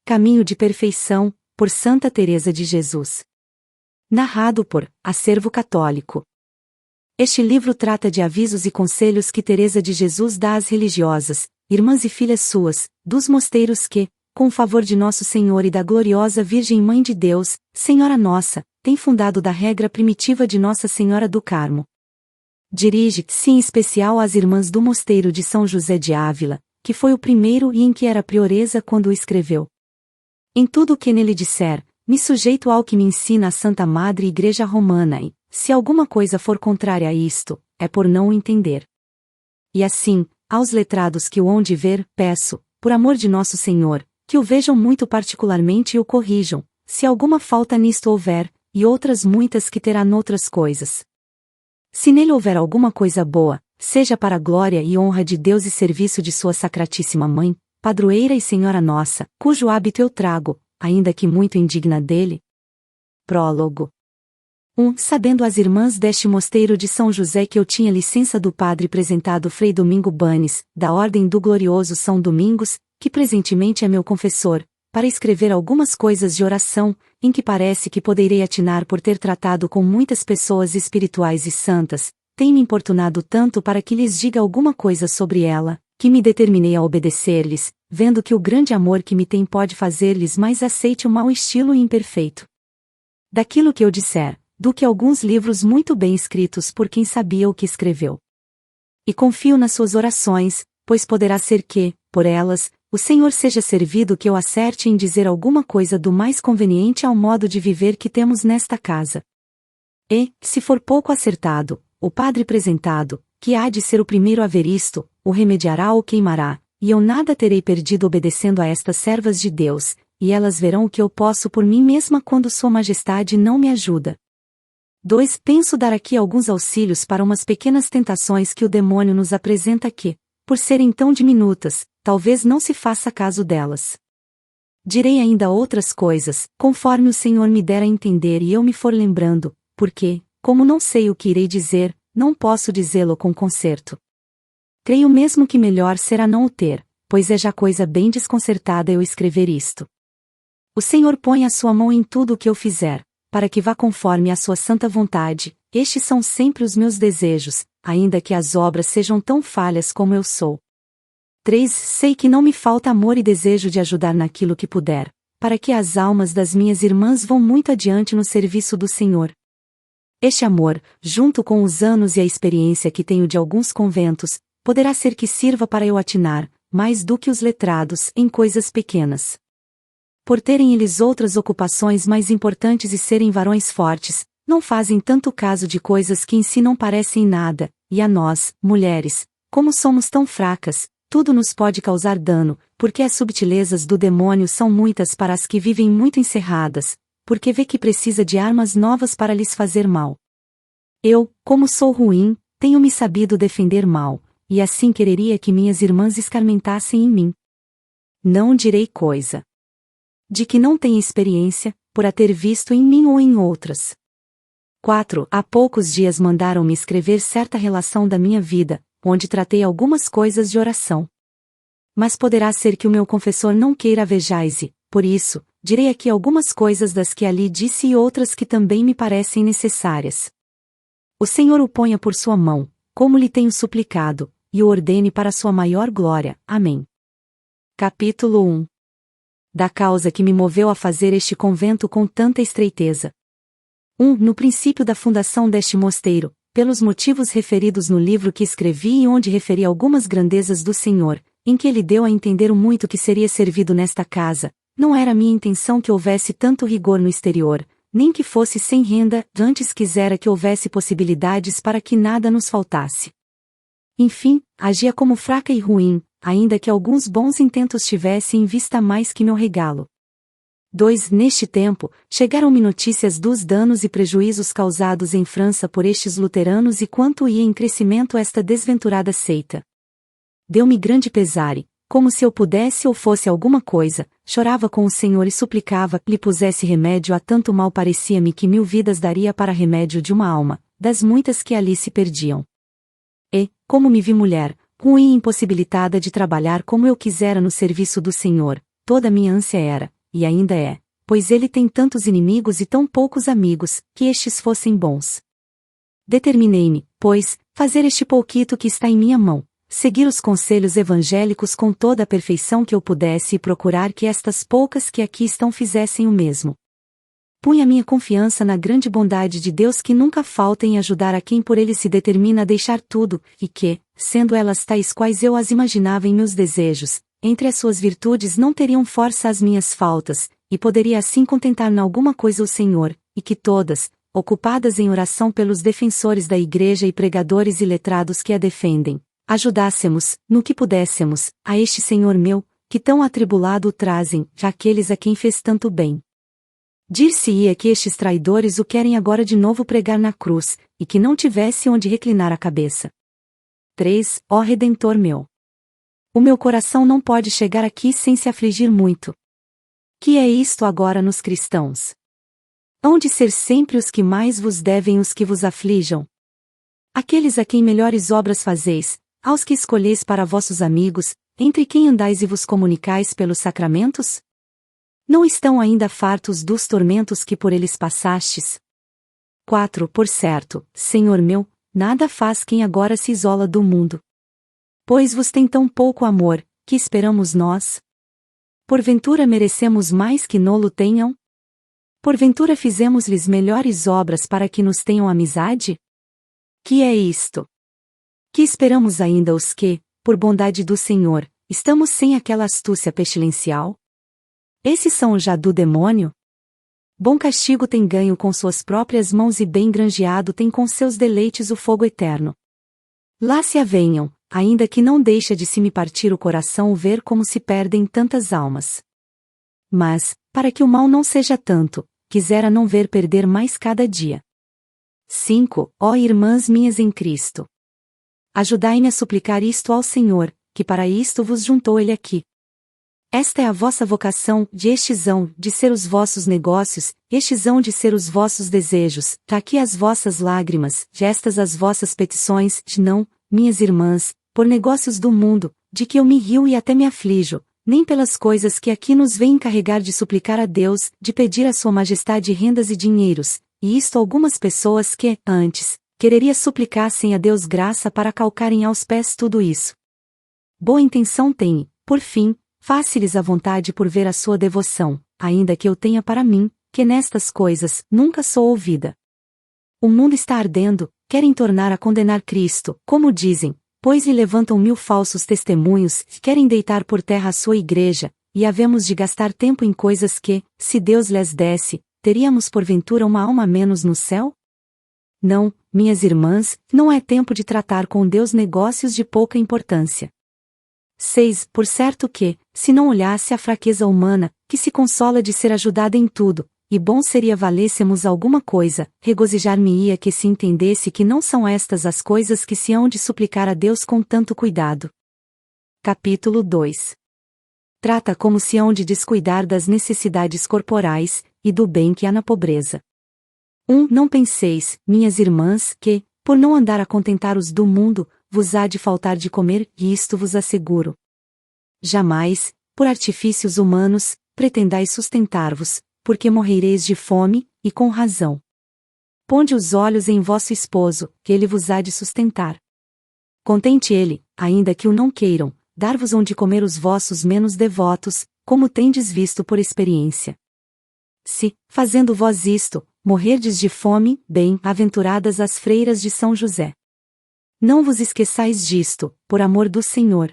Caminho de Perfeição, por Santa Teresa de Jesus. Narrado por Acervo Católico. Este livro trata de avisos e conselhos que Teresa de Jesus dá às religiosas, irmãs e filhas suas, dos mosteiros que, com o favor de Nosso Senhor e da gloriosa Virgem Mãe de Deus, Senhora Nossa, tem fundado da regra primitiva de Nossa Senhora do Carmo. Dirige-se em especial às irmãs do mosteiro de São José de Ávila, que foi o primeiro e em que era prioresa quando o escreveu. Em tudo o que nele disser, me sujeito ao que me ensina a Santa Madre Igreja Romana e, se alguma coisa for contrária a isto, é por não o entender. E assim, aos letrados que o hão de ver, peço, por amor de Nosso Senhor, que o vejam muito particularmente e o corrijam, se alguma falta nisto houver, e outras muitas que terá noutras coisas. Se nele houver alguma coisa boa, seja para a glória e honra de Deus e serviço de sua Sacratíssima Mãe, Padroeira e Senhora Nossa, cujo hábito eu trago, ainda que muito indigna dele. Prólogo. 1. Sabendo as irmãs deste mosteiro de São José que eu tinha licença do Padre Presentado Frei Domingo Banes, da Ordem do Glorioso São Domingos, que presentemente é meu confessor, para escrever algumas coisas de oração, em que parece que poderei atinar por ter tratado com muitas pessoas espirituais e santas, tem-me importunado tanto para que lhes diga alguma coisa sobre ela, que me determinei a obedecer-lhes, vendo que o grande amor que me tem pode fazer-lhes mais aceite o mau estilo e imperfeito daquilo que eu disser, do que alguns livros muito bem escritos por quem sabia o que escreveu. E confio nas suas orações, pois poderá ser que, por elas, o Senhor seja servido que eu acerte em dizer alguma coisa do mais conveniente ao modo de viver que temos nesta casa. E, se for pouco acertado, o Padre Presentado, que há de ser o primeiro a ver isto, o remediará ou queimará, e eu nada terei perdido obedecendo a estas servas de Deus, e elas verão o que eu posso por mim mesma quando Sua Majestade não me ajuda. 2. Penso dar aqui alguns auxílios para umas pequenas tentações que o demônio nos apresenta que, por serem tão diminutas, talvez não se faça caso delas. Direi ainda outras coisas, conforme o Senhor me der a entender e eu me for lembrando, porque, como não sei o que irei dizer, não posso dizê-lo com concerto. Creio mesmo que melhor será não o ter, pois é já coisa bem desconcertada eu escrever isto. O Senhor põe a sua mão em tudo o que eu fizer, para que vá conforme a sua santa vontade, estes são sempre os meus desejos, ainda que as obras sejam tão falhas como eu sou. 3. Sei que não me falta amor e desejo de ajudar naquilo que puder, para que as almas das minhas irmãs vão muito adiante no serviço do Senhor. Este amor, junto com os anos e a experiência que tenho de alguns conventos, poderá ser que sirva para eu atinar, mais do que os letrados, em coisas pequenas. Por terem eles outras ocupações mais importantes e serem varões fortes, não fazem tanto caso de coisas que em si não parecem nada, e a nós, mulheres, como somos tão fracas, tudo nos pode causar dano, porque as subtilezas do demônio são muitas para as que vivem muito encerradas, porque vê que precisa de armas novas para lhes fazer mal. Eu, como sou ruim, tenho-me sabido defender mal, e assim quereria que minhas irmãs escarmentassem em mim. Não direi coisa de que não tenha experiência, por a ter visto em mim ou em outras. 4. Há poucos dias mandaram-me escrever certa relação da minha vida, onde tratei algumas coisas de oração. Mas poderá ser que o meu confessor não queira vejais e, por isso, direi aqui algumas coisas das que ali disse e outras que também me parecem necessárias. O Senhor o ponha por sua mão, como lhe tenho suplicado, e o ordene para sua maior glória. Amém. Capítulo 1. Da causa que me moveu a fazer este convento com tanta estreiteza. 1. No princípio da fundação deste mosteiro, pelos motivos referidos no livro que escrevi e onde referi algumas grandezas do Senhor, em que ele deu a entender o muito que seria servido nesta casa, não era minha intenção que houvesse tanto rigor no exterior, nem que fosse sem renda, antes quisera que houvesse possibilidades para que nada nos faltasse. Enfim, agia como fraca e ruim, ainda que alguns bons intentos tivesse em vista mais que meu regalo. 2. Neste tempo, chegaram-me notícias dos danos e prejuízos causados em França por estes luteranos e quanto ia em crescimento esta desventurada seita. Deu-me grande pesare, como se eu pudesse ou fosse alguma coisa, chorava com o Senhor e suplicava que lhe pusesse remédio a tanto mal, parecia-me que 1000 vidas daria para remédio de uma alma, das muitas que ali se perdiam. E, como me vi mulher, ruim e impossibilitada de trabalhar como eu quisera no serviço do Senhor, toda minha ânsia era, e ainda é, pois ele tem tantos inimigos e tão poucos amigos, que estes fossem bons. Determinei-me, pois, fazer este pouquito que está em minha mão, seguir os conselhos evangélicos com toda a perfeição que eu pudesse e procurar que estas poucas que aqui estão fizessem o mesmo. Punha minha confiança na grande bondade de Deus que nunca falta em ajudar a quem por ele se determina a deixar tudo, e que, sendo elas tais quais eu as imaginava em meus desejos, entre as suas virtudes não teriam força as minhas faltas, e poderia assim contentar em alguma coisa o Senhor, e que todas, ocupadas em oração pelos defensores da Igreja e pregadores e letrados que a defendem, ajudássemos, no que pudéssemos, a este Senhor meu, que tão atribulado o trazem, já aqueles a quem fez tanto bem. Dir-se-ia que estes traidores o querem agora de novo pregar na cruz, e que não tivesse onde reclinar a cabeça. 3. Ó Redentor meu! O meu coração não pode chegar aqui sem se afligir muito. Que é isto agora nos cristãos? Hão de ser sempre os que mais vos devem os que vos aflijam? Aqueles a quem melhores obras fazeis, aos que escolheis para vossos amigos, entre quem andais e vos comunicais pelos sacramentos? Não estão ainda fartos dos tormentos que por eles passastes? 4. Por certo, Senhor meu, nada faz quem agora se isola do mundo. Pois vos tem tão pouco amor, que esperamos nós? Porventura merecemos mais que nolo tenham? Porventura fizemos-lhes melhores obras para que nos tenham amizade? Que é isto? Que esperamos ainda os que, por bondade do Senhor, estamos sem aquela astúcia pestilencial? Esses são já do demônio? Bom castigo tem ganho com suas próprias mãos e bem granjeado tem com seus deleites o fogo eterno. Lá se avenham, ainda que não deixa de se me partir o coração ver como se perdem tantas almas. Mas, para que o mal não seja tanto, quisera não ver perder mais cada dia. 5. Ó irmãs minhas em Cristo! Ajudai-me a suplicar isto ao Senhor, que para isto vos juntou Ele aqui. Esta é a vossa vocação, de estes hão de ser os vossos negócios, estes hão de ser os vossos desejos, aqui as vossas lágrimas, gestas as vossas petições, de não, minhas irmãs, por negócios do mundo, de que eu me rio e até me aflijo, nem pelas coisas que aqui nos vem encarregar de suplicar a Deus, de pedir a sua majestade rendas e dinheiros, e isto algumas pessoas que, antes, quereria suplicassem a Deus graça para calcarem aos pés tudo isso. Boa intenção tem, por fim, faça-lhes a vontade por ver a sua devoção, ainda que eu tenha para mim, que nestas coisas nunca sou ouvida. O mundo está ardendo, querem tornar a condenar Cristo, como dizem, pois lhe levantam 1000 falsos testemunhos, querem deitar por terra a sua igreja, e havemos de gastar tempo em coisas que, se Deus lhes desse, teríamos porventura uma alma menos no céu? Não, minhas irmãs, não é tempo de tratar com Deus negócios de pouca importância. 6. Por certo que, se não olhasse a fraqueza humana, que se consola de ser ajudada em tudo, e bom seria valêssemos alguma coisa, regozijar-me-ia que se entendesse que não são estas as coisas que se hão de suplicar a Deus com tanto cuidado. Capítulo 2. Trata como se hão de descuidar das necessidades corporais, e do bem que há na pobreza. 1. Não penseis, minhas irmãs, que, por não andar a contentar os do mundo, vos há de faltar de comer, e isto vos asseguro. Jamais, por artifícios humanos, pretendais sustentar-vos, porque morrereis de fome, e com razão. Ponde os olhos em vosso esposo, que ele vos há de sustentar. Contente ele, ainda que o não queiram, dar-vos onde comer os vossos menos devotos, como tendes visto por experiência. Se, fazendo vós isto, morrerdes de fome, bem-aventuradas as freiras de São José. Não vos esqueçais disto, por amor do Senhor.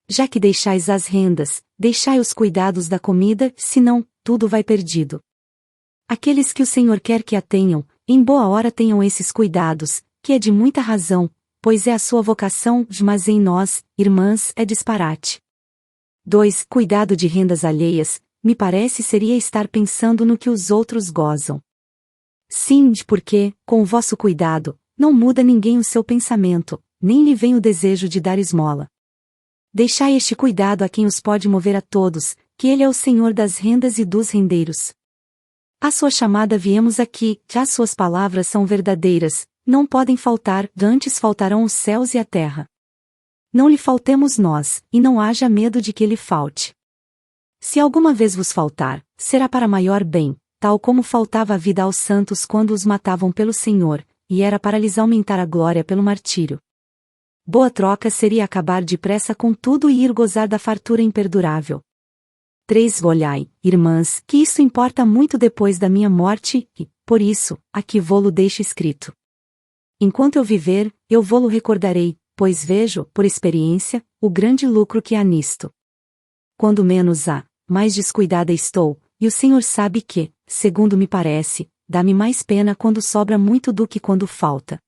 Já que deixais as rendas, deixai os cuidados da comida, senão, tudo vai perdido. Aqueles que o Senhor quer que a tenham, em boa hora tenham esses cuidados, que é de muita razão, pois é a sua vocação, mas em nós, irmãs, é disparate. 2. Cuidado de rendas alheias, me parece seria estar pensando no que os outros gozam. Sim, porque, com o vosso cuidado, não muda ninguém o seu pensamento, nem lhe vem o desejo de dar esmola. Deixai este cuidado a quem os pode mover a todos, que ele é o Senhor das rendas e dos rendeiros. A sua chamada viemos aqui, já as suas palavras são verdadeiras, não podem faltar, antes faltarão os céus e a terra. Não lhe faltemos nós, e não haja medo de que lhe falte. Se alguma vez vos faltar, será para maior bem, tal como faltava a vida aos santos quando os matavam pelo Senhor, e era para lhes aumentar a glória pelo martírio. Boa troca seria acabar depressa com tudo e ir gozar da fartura imperdurável. 3. Olhai, irmãs, que isso importa muito depois da minha morte, e, por isso, aqui vô-lo deixo escrito. Enquanto eu viver, eu vô-lo recordarei, pois vejo, por experiência, o grande lucro que há nisto. Quando menos há, mais descuidada estou, e o Senhor sabe que, segundo me parece, dá-me mais pena quando sobra muito do que quando falta.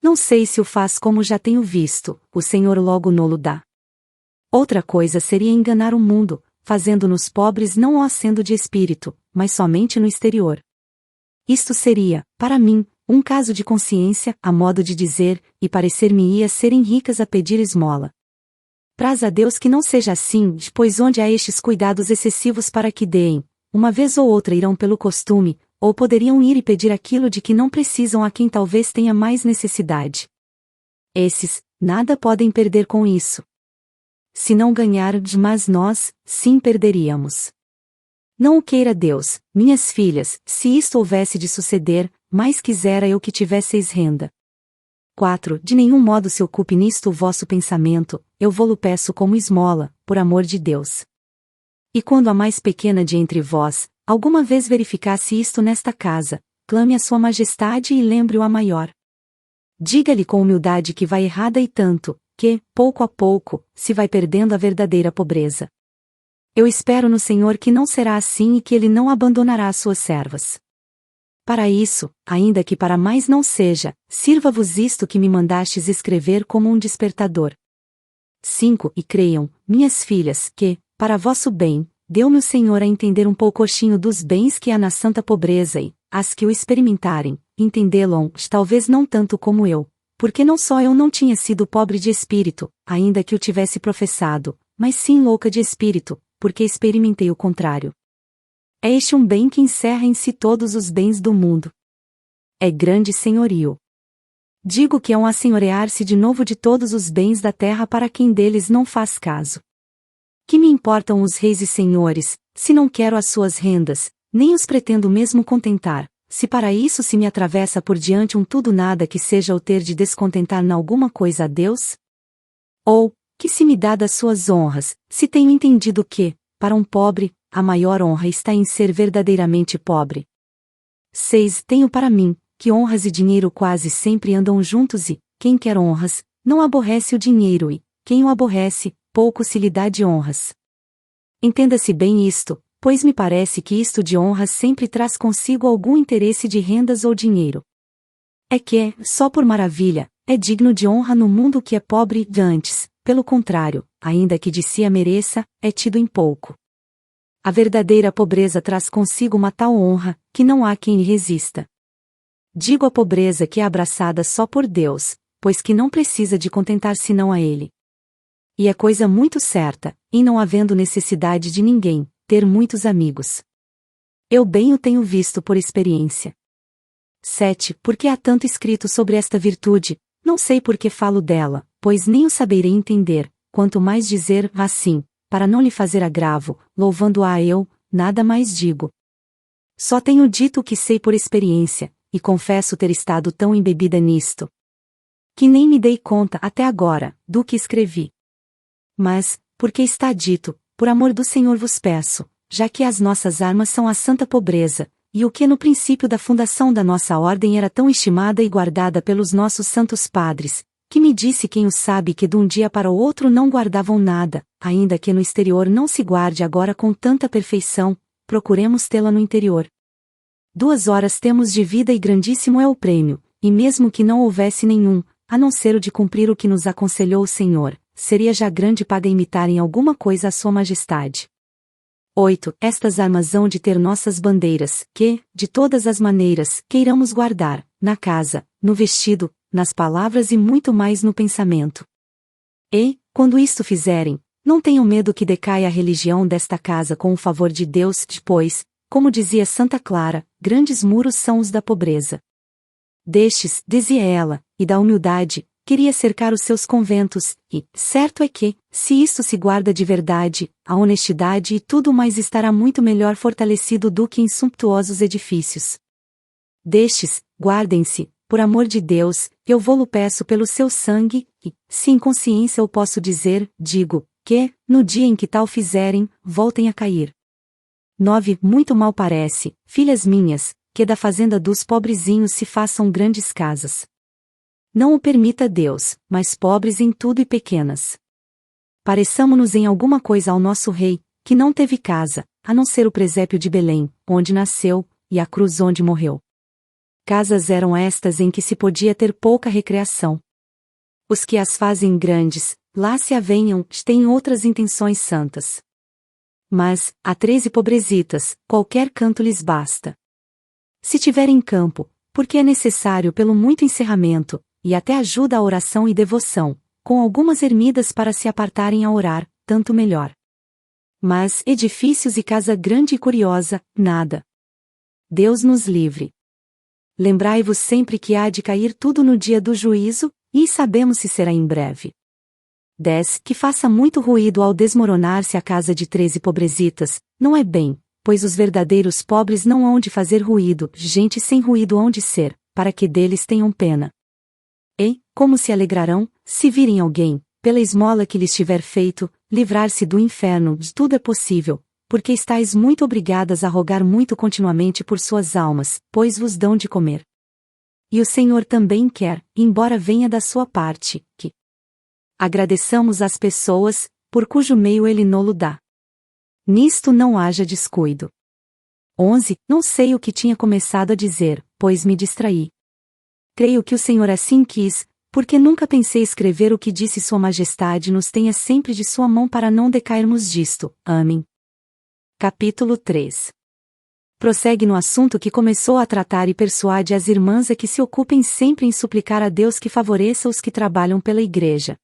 Não sei se o faz como já tenho visto, o Senhor logo nolo dá. Outra coisa seria enganar o mundo, fazendo-nos pobres não ó sendo de espírito, mas somente no exterior. Isto seria, para mim, um caso de consciência, a modo de dizer, e parecer-me-ia serem ricas a pedir esmola. Praz a Deus que não seja assim, pois onde há estes cuidados excessivos para que deem, uma vez ou outra irão pelo costume, ou poderiam ir e pedir aquilo de que não precisam a quem talvez tenha mais necessidade. Esses, nada podem perder com isso. Se não ganharmos, mas nós, sim perderíamos. Não o queira Deus, minhas filhas, se isto houvesse de suceder, mais quisera eu que tivesseis renda. 4. De nenhum modo se ocupe nisto o vosso pensamento, eu vô-lo peço como esmola, por amor de Deus. E quando a mais pequena de entre vós, alguma vez verificasse isto nesta casa, clame a sua majestade e lembre-o a maior. Diga-lhe com humildade que vai errada e tanto, que, pouco a pouco, se vai perdendo a verdadeira pobreza. Eu espero no Senhor que não será assim e que Ele não abandonará as suas servas. Para isso, ainda que para mais não seja, sirva-vos isto que me mandastes escrever como um despertador. 5. E creiam, minhas filhas, que, para vosso bem, deu-me o Senhor a entender um poucochinho dos bens que há na santa pobreza e, as que o experimentarem, entendê-lo, talvez não tanto como eu, porque não só eu não tinha sido pobre de espírito, ainda que o tivesse professado, mas sim louca de espírito, porque experimentei o contrário. É este um bem que encerra em si todos os bens do mundo. É grande senhorio. Digo que é um assenhorear-se de novo de todos os bens da terra para quem deles não faz caso. Que me importam os reis e senhores, se não quero as suas rendas, nem os pretendo mesmo contentar, se para isso se me atravessa por diante um tudo nada que seja o ter de descontentar n'alguma coisa a Deus? Ou, que se me dá das suas honras, se tenho entendido que, para um pobre, a maior honra está em ser verdadeiramente pobre. 6. Tenho para mim, que honras e dinheiro quase sempre andam juntos e, quem quer honras, não aborrece o dinheiro e, quem o aborrece, pouco se lhe dá de honras. Entenda-se bem isto, pois me parece que isto de honras sempre traz consigo algum interesse de rendas ou dinheiro. É que, só por maravilha, é digno de honra no mundo que é pobre de antes, pelo contrário, ainda que de si a mereça, é tido em pouco. A verdadeira pobreza traz consigo uma tal honra, que não há quem lhe resista. Digo a pobreza que é abraçada só por Deus, pois que não precisa de contentar senão a Ele. E é coisa muito certa, em não havendo necessidade de ninguém, ter muitos amigos. Eu bem o tenho visto por experiência. 7. Porque há tanto escrito sobre esta virtude, não sei por que falo dela, pois nem o saberei entender, quanto mais dizer assim, para não lhe fazer agravo, louvando-a eu, nada mais digo. Só tenho dito o que sei por experiência, e confesso ter estado tão embebida nisto, que nem me dei conta até agora, do que escrevi. Mas, porque está dito, por amor do Senhor vos peço, já que as nossas armas são a santa pobreza, e o que no princípio da fundação da nossa ordem era tão estimada e guardada pelos nossos santos padres, que me disse quem o sabe que de um dia para o outro não guardavam nada, ainda que no exterior não se guarde agora com tanta perfeição, procuremos tê-la no interior. 2 horas temos de vida e grandíssimo é o prêmio, e mesmo que não houvesse nenhum, a não ser o de cumprir o que nos aconselhou o Senhor, seria já grande paga imitar em alguma coisa a sua majestade. 8. Estas armas hão de ter nossas bandeiras, que, de todas as maneiras, queiramos guardar, na casa, no vestido, nas palavras e muito mais no pensamento. E, quando isto fizerem, não tenham medo que decaia a religião desta casa com o favor de Deus, pois, como dizia Santa Clara, grandes muros são os da pobreza. Destes, dizia ela, e da humildade, queria cercar os seus conventos, e, certo é que, se isto se guarda de verdade, a honestidade e tudo mais estará muito melhor fortalecido do que em sumptuosos edifícios. Destes, guardem-se, por amor de Deus, eu vô-lo peço pelo seu sangue, e, se em consciência eu posso dizer, digo, que, no dia em que tal fizerem, voltem a cair. 9. Muito mal parece, filhas minhas, que da fazenda dos pobrezinhos se façam grandes casas. Não o permita Deus, mas pobres em tudo e pequenas. Pareçamo-nos em alguma coisa ao nosso rei, que não teve casa, a não ser o presépio de Belém, onde nasceu, e a cruz onde morreu. Casas eram estas em que se podia ter pouca recreação. Os que as fazem grandes, lá se avenham, têm outras intenções santas. Mas, a 13 pobrezitas, qualquer canto lhes basta. Se tiverem campo, porque é necessário pelo muito encerramento, e até ajuda a oração e devoção, com algumas ermidas para se apartarem a orar, tanto melhor. Mas, edifícios e casa grande e curiosa, nada. Deus nos livre. Lembrai-vos sempre que há de cair tudo no dia do juízo, e sabemos se será em breve. 10. Que faça muito ruído ao desmoronar-se a casa de 13 pobrezitas, não é bem, pois os verdadeiros pobres não hão de fazer ruído, gente sem ruído hão de ser, para que deles tenham pena. E, como se alegrarão, se virem alguém, pela esmola que lhes tiver feito, livrar-se do inferno, de tudo é possível, porque estáis muito obrigadas a rogar muito continuamente por suas almas, pois vos dão de comer. E o Senhor também quer, embora venha da sua parte, que agradeçamos às pessoas, por cujo meio Ele nolo dá. Nisto não haja descuido. 11. Não sei o que tinha começado a dizer, pois me distraí. Creio que o Senhor assim quis, porque nunca pensei escrever o que disse Sua Majestade nos tenha sempre de sua mão para não decairmos disto. Amém. Capítulo 3. Prossegue no assunto que começou a tratar e persuade as irmãs a que se ocupem sempre em suplicar a Deus que favoreça os que trabalham pela Igreja.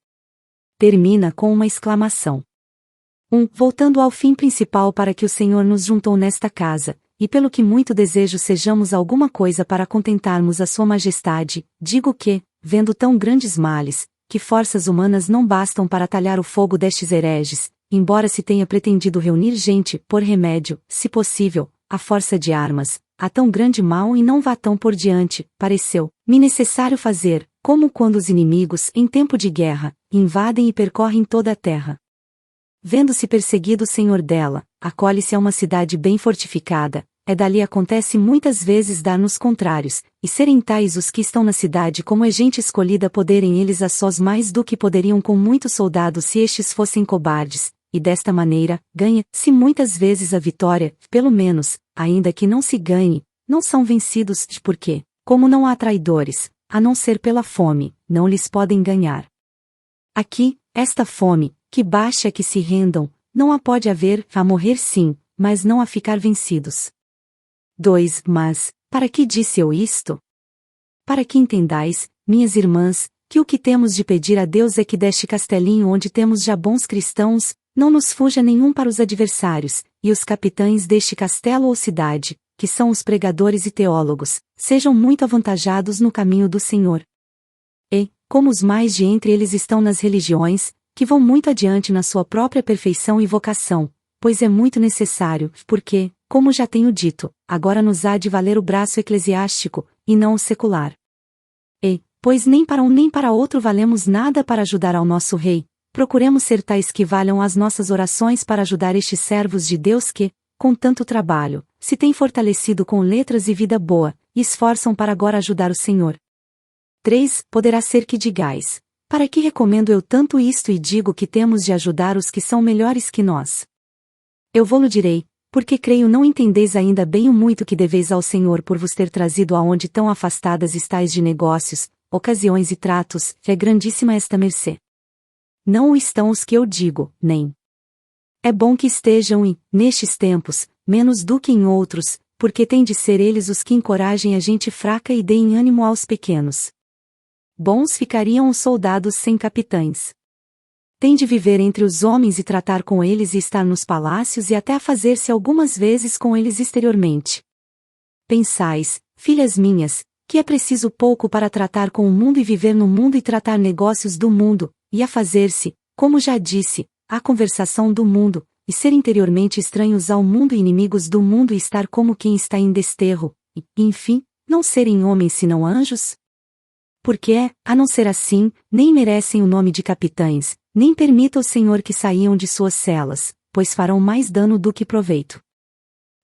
Termina com uma exclamação. 1. Voltando ao fim principal para que o Senhor nos juntou nesta casa, e pelo que muito desejo sejamos alguma coisa para contentarmos a Sua Majestade, digo que, vendo tão grandes males, que forças humanas não bastam para talhar o fogo destes hereges, embora se tenha pretendido reunir gente, por remédio, se possível, à força de armas, a tão grande mal e não vá tão por diante, pareceu-me necessário fazer, como quando os inimigos, em tempo de guerra, invadem e percorrem toda a terra. Vendo-se perseguido o senhor dela, acolhe-se a uma cidade bem fortificada, dali acontece muitas vezes dar-nos contrários, e serem tais os que estão na cidade como é gente escolhida poderem eles a sós mais do que poderiam com muitos soldados se estes fossem cobardes, e desta maneira, ganha-se muitas vezes a vitória, pelo menos, ainda que não se ganhe, não são vencidos, porque, como não há traidores, a não ser pela fome, não lhes podem ganhar. Aqui, esta fome, que baixa que se rendam, não a pode haver, a morrer sim, mas não a ficar vencidos. 2. Mas, para que disse eu isto? Para que entendais, minhas irmãs, que o que temos de pedir a Deus é que deste castelinho onde temos já bons cristãos, não nos fuja nenhum para os adversários, e os capitães deste castelo ou cidade, que são os pregadores e teólogos, sejam muito avantajados no caminho do Senhor. E, como os mais de entre eles estão nas religiões, que vão muito adiante na sua própria perfeição e vocação, pois é muito necessário, porque, como já tenho dito, agora nos há de valer o braço eclesiástico, e não o secular. E, pois nem para um nem para outro valemos nada para ajudar ao nosso rei, procuremos ser tais que valham as nossas orações para ajudar estes servos de Deus que, com tanto trabalho, se têm fortalecido com letras e vida boa, e esforçam para agora ajudar o Senhor. 3. Poderá ser que digais: para que recomendo eu tanto isto e digo que temos de ajudar os que são melhores que nós? Eu vô-lo direi, porque creio não entendeis ainda bem o muito que deveis ao Senhor por vos ter trazido aonde tão afastadas estáis de negócios, ocasiões e tratos, é grandíssima esta mercê. Não o estão os que eu digo, nem. É bom que estejam e, nestes tempos, menos do que em outros, porque têm de ser eles os que encorajem a gente fraca e deem ânimo aos pequenos. Bons ficariam os soldados sem capitães. Tem de viver entre os homens e tratar com eles e estar nos palácios e até a fazer-se algumas vezes com eles exteriormente. Pensais, filhas minhas, que é preciso pouco para tratar com o mundo e viver no mundo e tratar negócios do mundo, e a fazer-se, como já disse, a conversação do mundo, e ser interiormente estranhos ao mundo e inimigos do mundo e estar como quem está em desterro, e, enfim, não serem homens senão anjos? Porque a não ser assim, nem merecem o nome de capitães, nem permita o Senhor que saiam de suas celas, pois farão mais dano do que proveito.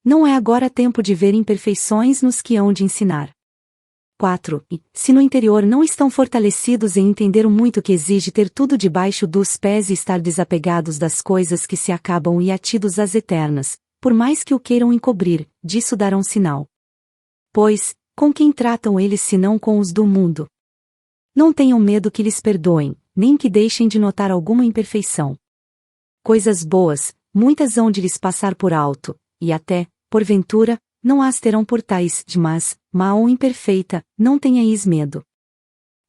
Não é agora tempo de ver imperfeições nos que hão de ensinar. 4. E, se no interior não estão fortalecidos em entender o muito que exige ter tudo debaixo dos pés e estar desapegados das coisas que se acabam e atidos às eternas, por mais que o queiram encobrir, disso darão sinal. Pois, com quem tratam eles senão com os do mundo? Não tenham medo que lhes perdoem, nem que deixem de notar alguma imperfeição. Coisas boas, muitas hão de lhes passar por alto, e até, porventura, não as terão por tais, mas, má ou imperfeita, não tenhais medo.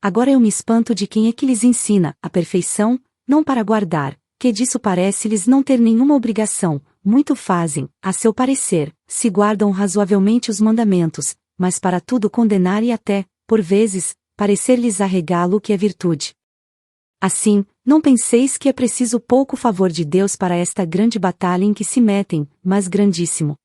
Agora eu me espanto de quem é que lhes ensina a perfeição, não para guardar, que disso parece-lhes não ter nenhuma obrigação, muito fazem, a seu parecer, se guardam razoavelmente os mandamentos, mas para tudo condenar e até, por vezes, parecer-lhes arregá-lo que é virtude. Assim, não penseis que é preciso pouco favor de Deus para esta grande batalha em que se metem, mas grandíssimo.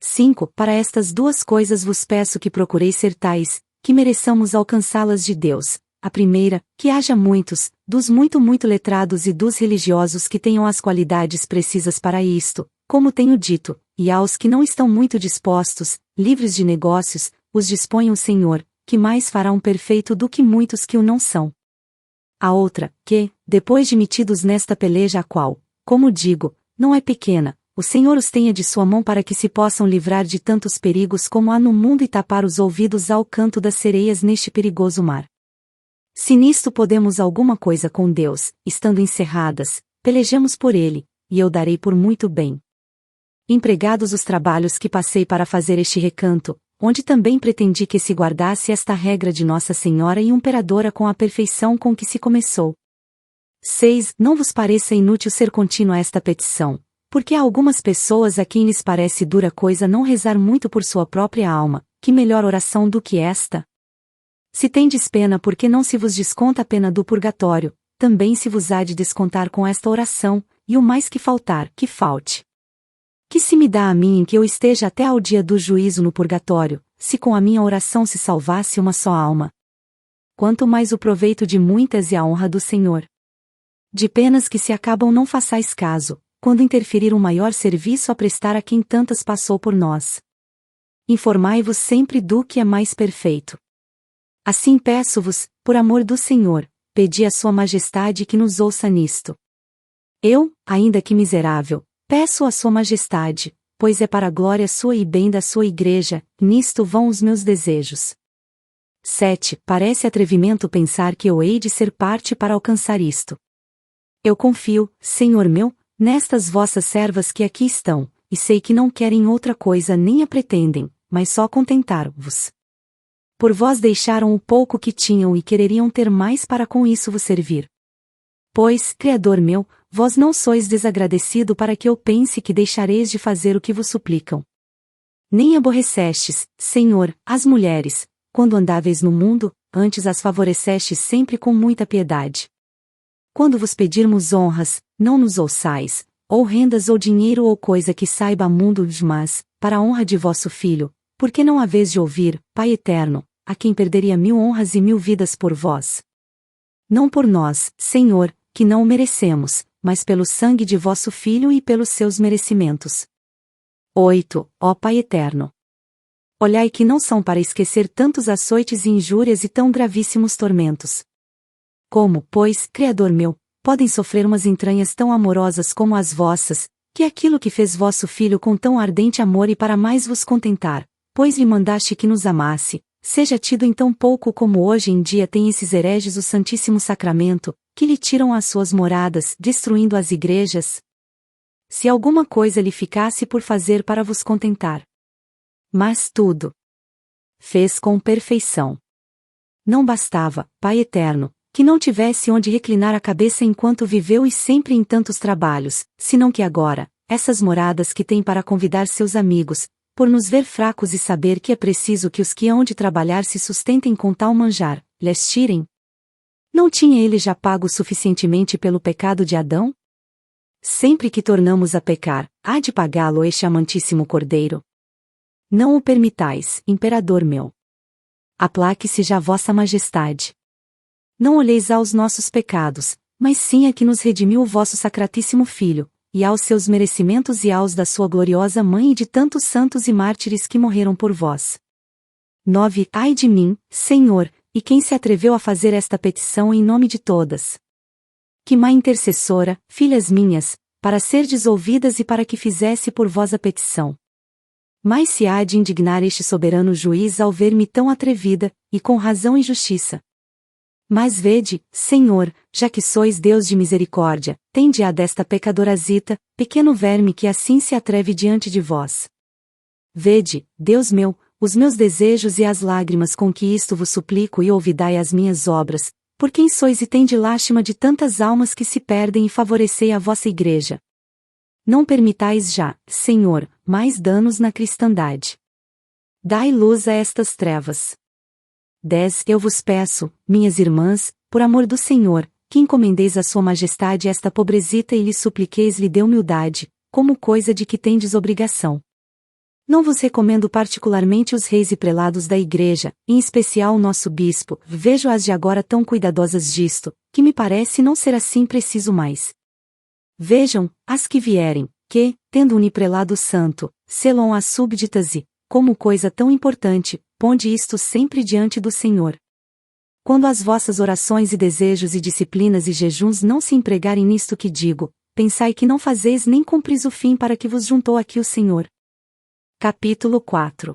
5. Para estas duas coisas vos peço que procureis ser tais, que mereçamos alcançá-las de Deus. A primeira, que haja muitos, dos muito letrados e dos religiosos que tenham as qualidades precisas para isto, como tenho dito, e aos que não estão muito dispostos, livres de negócios, os disponha o Senhor, que mais fará um perfeito do que muitos que o não são. A outra, que, depois de metidos nesta peleja a qual, como digo, não é pequena, o Senhor os tenha de sua mão para que se possam livrar de tantos perigos como há no mundo e tapar os ouvidos ao canto das sereias neste perigoso mar. Se nisto podemos alguma coisa com Deus, estando encerradas, pelejemos por ele, e eu darei por muito bem. Empregados os trabalhos que passei para fazer este recanto, onde também pretendi que se guardasse esta regra de Nossa Senhora e Imperadora com a perfeição com que se começou. 6. Não vos pareça inútil ser contínua esta petição, porque há algumas pessoas a quem lhes parece dura coisa não rezar muito por sua própria alma, que melhor oração do que esta? Se tendes pena porque não se vos desconta a pena do purgatório, também se vos há de descontar com esta oração, e o mais que faltar, que falte. Que se me dá a mim em que eu esteja até ao dia do juízo no purgatório, se com a minha oração se salvasse uma só alma? Quanto mais o proveito de muitas e a honra do Senhor. De penas que se acabam não façais caso, quando interferir um maior serviço a prestar a quem tantas passou por nós. Informai-vos sempre do que é mais perfeito. Assim peço-vos, por amor do Senhor, pedi a sua majestade que nos ouça nisto. Eu, ainda que miserável, peço a sua majestade, pois é para a glória sua e bem da sua igreja, nisto vão os meus desejos. 7. Parece atrevimento pensar que eu hei de ser parte para alcançar isto. Eu confio, Senhor meu, nestas vossas servas que aqui estão, e sei que não querem outra coisa nem a pretendem, mas só contentar-vos. Por vós deixaram o pouco que tinham e quereriam ter mais para com isso vos servir. Pois, Criador meu, vós não sois desagradecido para que eu pense que deixareis de fazer o que vos suplicam. Nem aborrecestes, Senhor, as mulheres, quando andáveis no mundo, antes as favorecestes sempre com muita piedade. Quando vos pedirmos honras, não nos ouçais, ou rendas ou dinheiro ou coisa que saiba mundo, mas, para a honra de vosso Filho, porque não haveis de ouvir, Pai eterno, a quem perderia 1000 honras e 1000 vidas por vós. Não por nós, Senhor, que não o merecemos, mas pelo sangue de vosso Filho e pelos seus merecimentos. 8. Ó Pai eterno! Olhai que não são para esquecer tantos açoites e injúrias e tão gravíssimos tormentos. Como, pois, Criador meu, podem sofrer umas entranhas tão amorosas como as vossas, que é aquilo que fez vosso Filho com tão ardente amor e para mais vos contentar, pois lhe mandaste que nos amasse, seja tido em tão pouco como hoje em dia tem esses hereges o Santíssimo Sacramento, que lhe tiram as suas moradas, destruindo as igrejas? Se alguma coisa lhe ficasse por fazer para vos contentar. Mas tudo fez com perfeição. Não bastava, Pai eterno, que não tivesse onde reclinar a cabeça enquanto viveu e sempre em tantos trabalhos, senão que agora, essas moradas que tem para convidar seus amigos, por nos ver fracos e saber que é preciso que os que hão de trabalhar se sustentem com tal manjar, lhes tirem? Não tinha ele já pago suficientemente pelo pecado de Adão? Sempre que tornamos a pecar, há de pagá-lo este amantíssimo Cordeiro. Não o permitais, imperador meu. Aplaque-se já vossa majestade. Não olheis aos nossos pecados, mas sim a que nos redimiu o vosso sacratíssimo Filho, e aos seus merecimentos e aos da sua gloriosa Mãe e de tantos santos e mártires que morreram por vós. 9. Ai de mim, Senhor, e quem se atreveu a fazer esta petição em nome de todas? Que má intercessora, filhas minhas, para serdes ouvidas e para que fizesse por vós a petição. Mas se há de indignar este soberano juiz ao ver-me tão atrevida, e com razão e justiça. Mas vede, Senhor, já que sois Deus de misericórdia, tende a desta pecadorazita, pequeno verme que assim se atreve diante de vós. Vede, Deus meu, os meus desejos e as lágrimas com que isto vos suplico e ouvidai as minhas obras, por quem sois e tende lástima de tantas almas que se perdem e favorecei a vossa igreja. Não permitais já, Senhor, mais danos na cristandade. Dai luz a estas trevas. 10. Eu vos peço, minhas irmãs, por amor do Senhor, que encomendeis a sua majestade esta pobrezita e lhe supliqueis-lhe de humildade, como coisa de que tendes obrigação. Não vos recomendo particularmente os reis e prelados da igreja, em especial o nosso bispo, vejo-as de agora tão cuidadosas disto, que me parece não ser assim preciso mais. Vejam, as que vierem, que, tendo uniprelado santo, selam as súbditas e, como coisa tão importante, ponde isto sempre diante do Senhor. Quando as vossas orações e desejos e disciplinas e jejuns não se empregarem nisto que digo, pensai que não fazeis nem cumpris o fim para que vos juntou aqui o Senhor. Capítulo 4.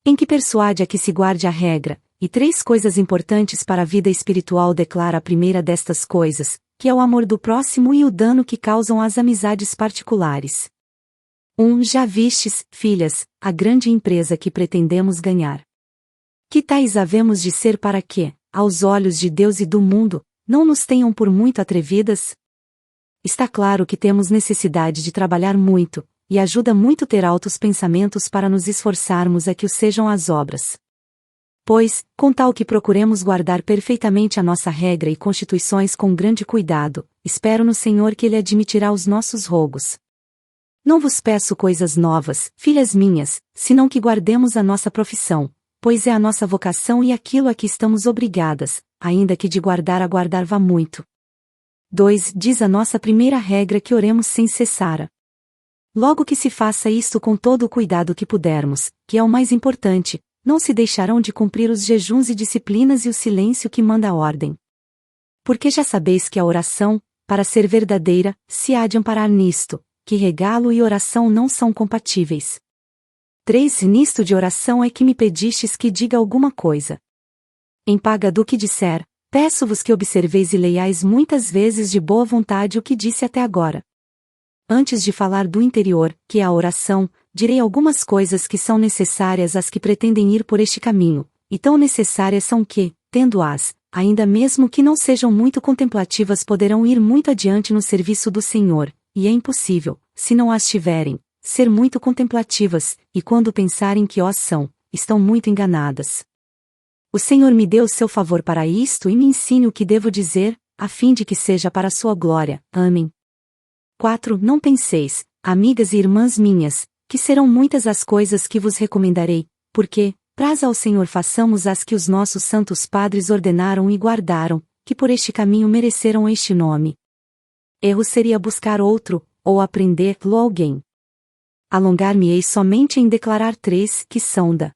Em que persuade a que se guarde a regra, e 3 coisas importantes para a vida espiritual declara a primeira destas coisas, que é o amor do próximo e o dano que causam as amizades particulares. 1. Já vistes, filhas, a grande empresa que pretendemos ganhar. Que tais havemos de ser para que, aos olhos de Deus e do mundo, não nos tenham por muito atrevidas? Está claro que temos necessidade de trabalhar muito, e ajuda muito ter altos pensamentos para nos esforçarmos a que o sejam as obras. Pois, com tal que procuremos guardar perfeitamente a nossa regra e constituições com grande cuidado, espero no Senhor que Ele admitirá os nossos rogos. Não vos peço coisas novas, filhas minhas, senão que guardemos a nossa profissão, pois é a nossa vocação e aquilo a que estamos obrigadas, ainda que de guardar a guardar vá muito. 2. Diz a nossa primeira regra que oremos sem cessar. Logo que se faça isto com todo o cuidado que pudermos, que é o mais importante, não se deixarão de cumprir os jejuns e disciplinas e o silêncio que manda a ordem. Porque já sabeis que a oração, para ser verdadeira, se há de amparar nisto, que regalo e oração não são compatíveis. 3. Nisto de oração é que me pedistes que diga alguma coisa. Em paga do que disser, peço-vos que observeis e leiais muitas vezes de boa vontade o que disse até agora. Antes de falar do interior, que é a oração, direi algumas coisas que são necessárias às que pretendem ir por este caminho, e tão necessárias são que, tendo-as, ainda mesmo que não sejam muito contemplativas poderão ir muito adiante no serviço do Senhor, e é impossível, se não as tiverem, ser muito contemplativas, e quando pensarem que ó são, estão muito enganadas. O Senhor me deu o seu favor para isto e me ensine o que devo dizer, a fim de que seja para a sua glória. Amém. 4. Não penseis, amigas e irmãs minhas, que serão muitas as coisas que vos recomendarei, porque, praz ao Senhor façamos as que os nossos santos padres ordenaram e guardaram, que por este caminho mereceram este nome. Erro seria buscar outro, ou aprender-lo a alguém. Alongar-me-ei somente em declarar 3 que são da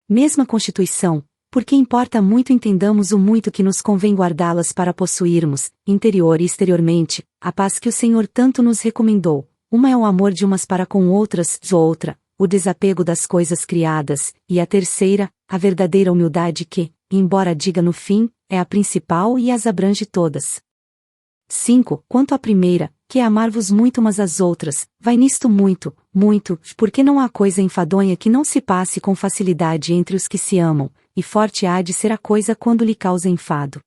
mesma Constituição, porque importa muito entendamos o muito que nos convém guardá-las para possuirmos, interior e exteriormente, a paz que o Senhor tanto nos recomendou. Uma é o amor de umas para com outras, outra, o desapego das coisas criadas, e a terceira, a verdadeira humildade que, embora diga no fim, é a principal e as abrange todas. 5. Quanto à primeira, que é amar-vos muito umas às outras, vai nisto muito, muito, porque não há coisa enfadonha que não se passe com facilidade entre os que se amam, e forte há de ser a coisa quando lhe causa enfado.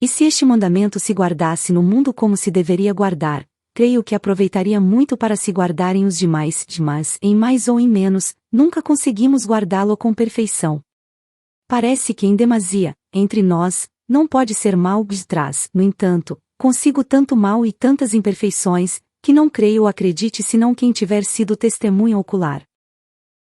E se este mandamento se guardasse no mundo como se deveria guardar, creio que aproveitaria muito para se guardarem os demais, mas, em mais ou em menos, nunca conseguimos guardá-lo com perfeição. Parece que em demasia, entre nós, não pode ser mal de trás, no entanto, consigo tanto mal e tantas imperfeições, que não creio ou acredite senão quem tiver sido testemunha ocular.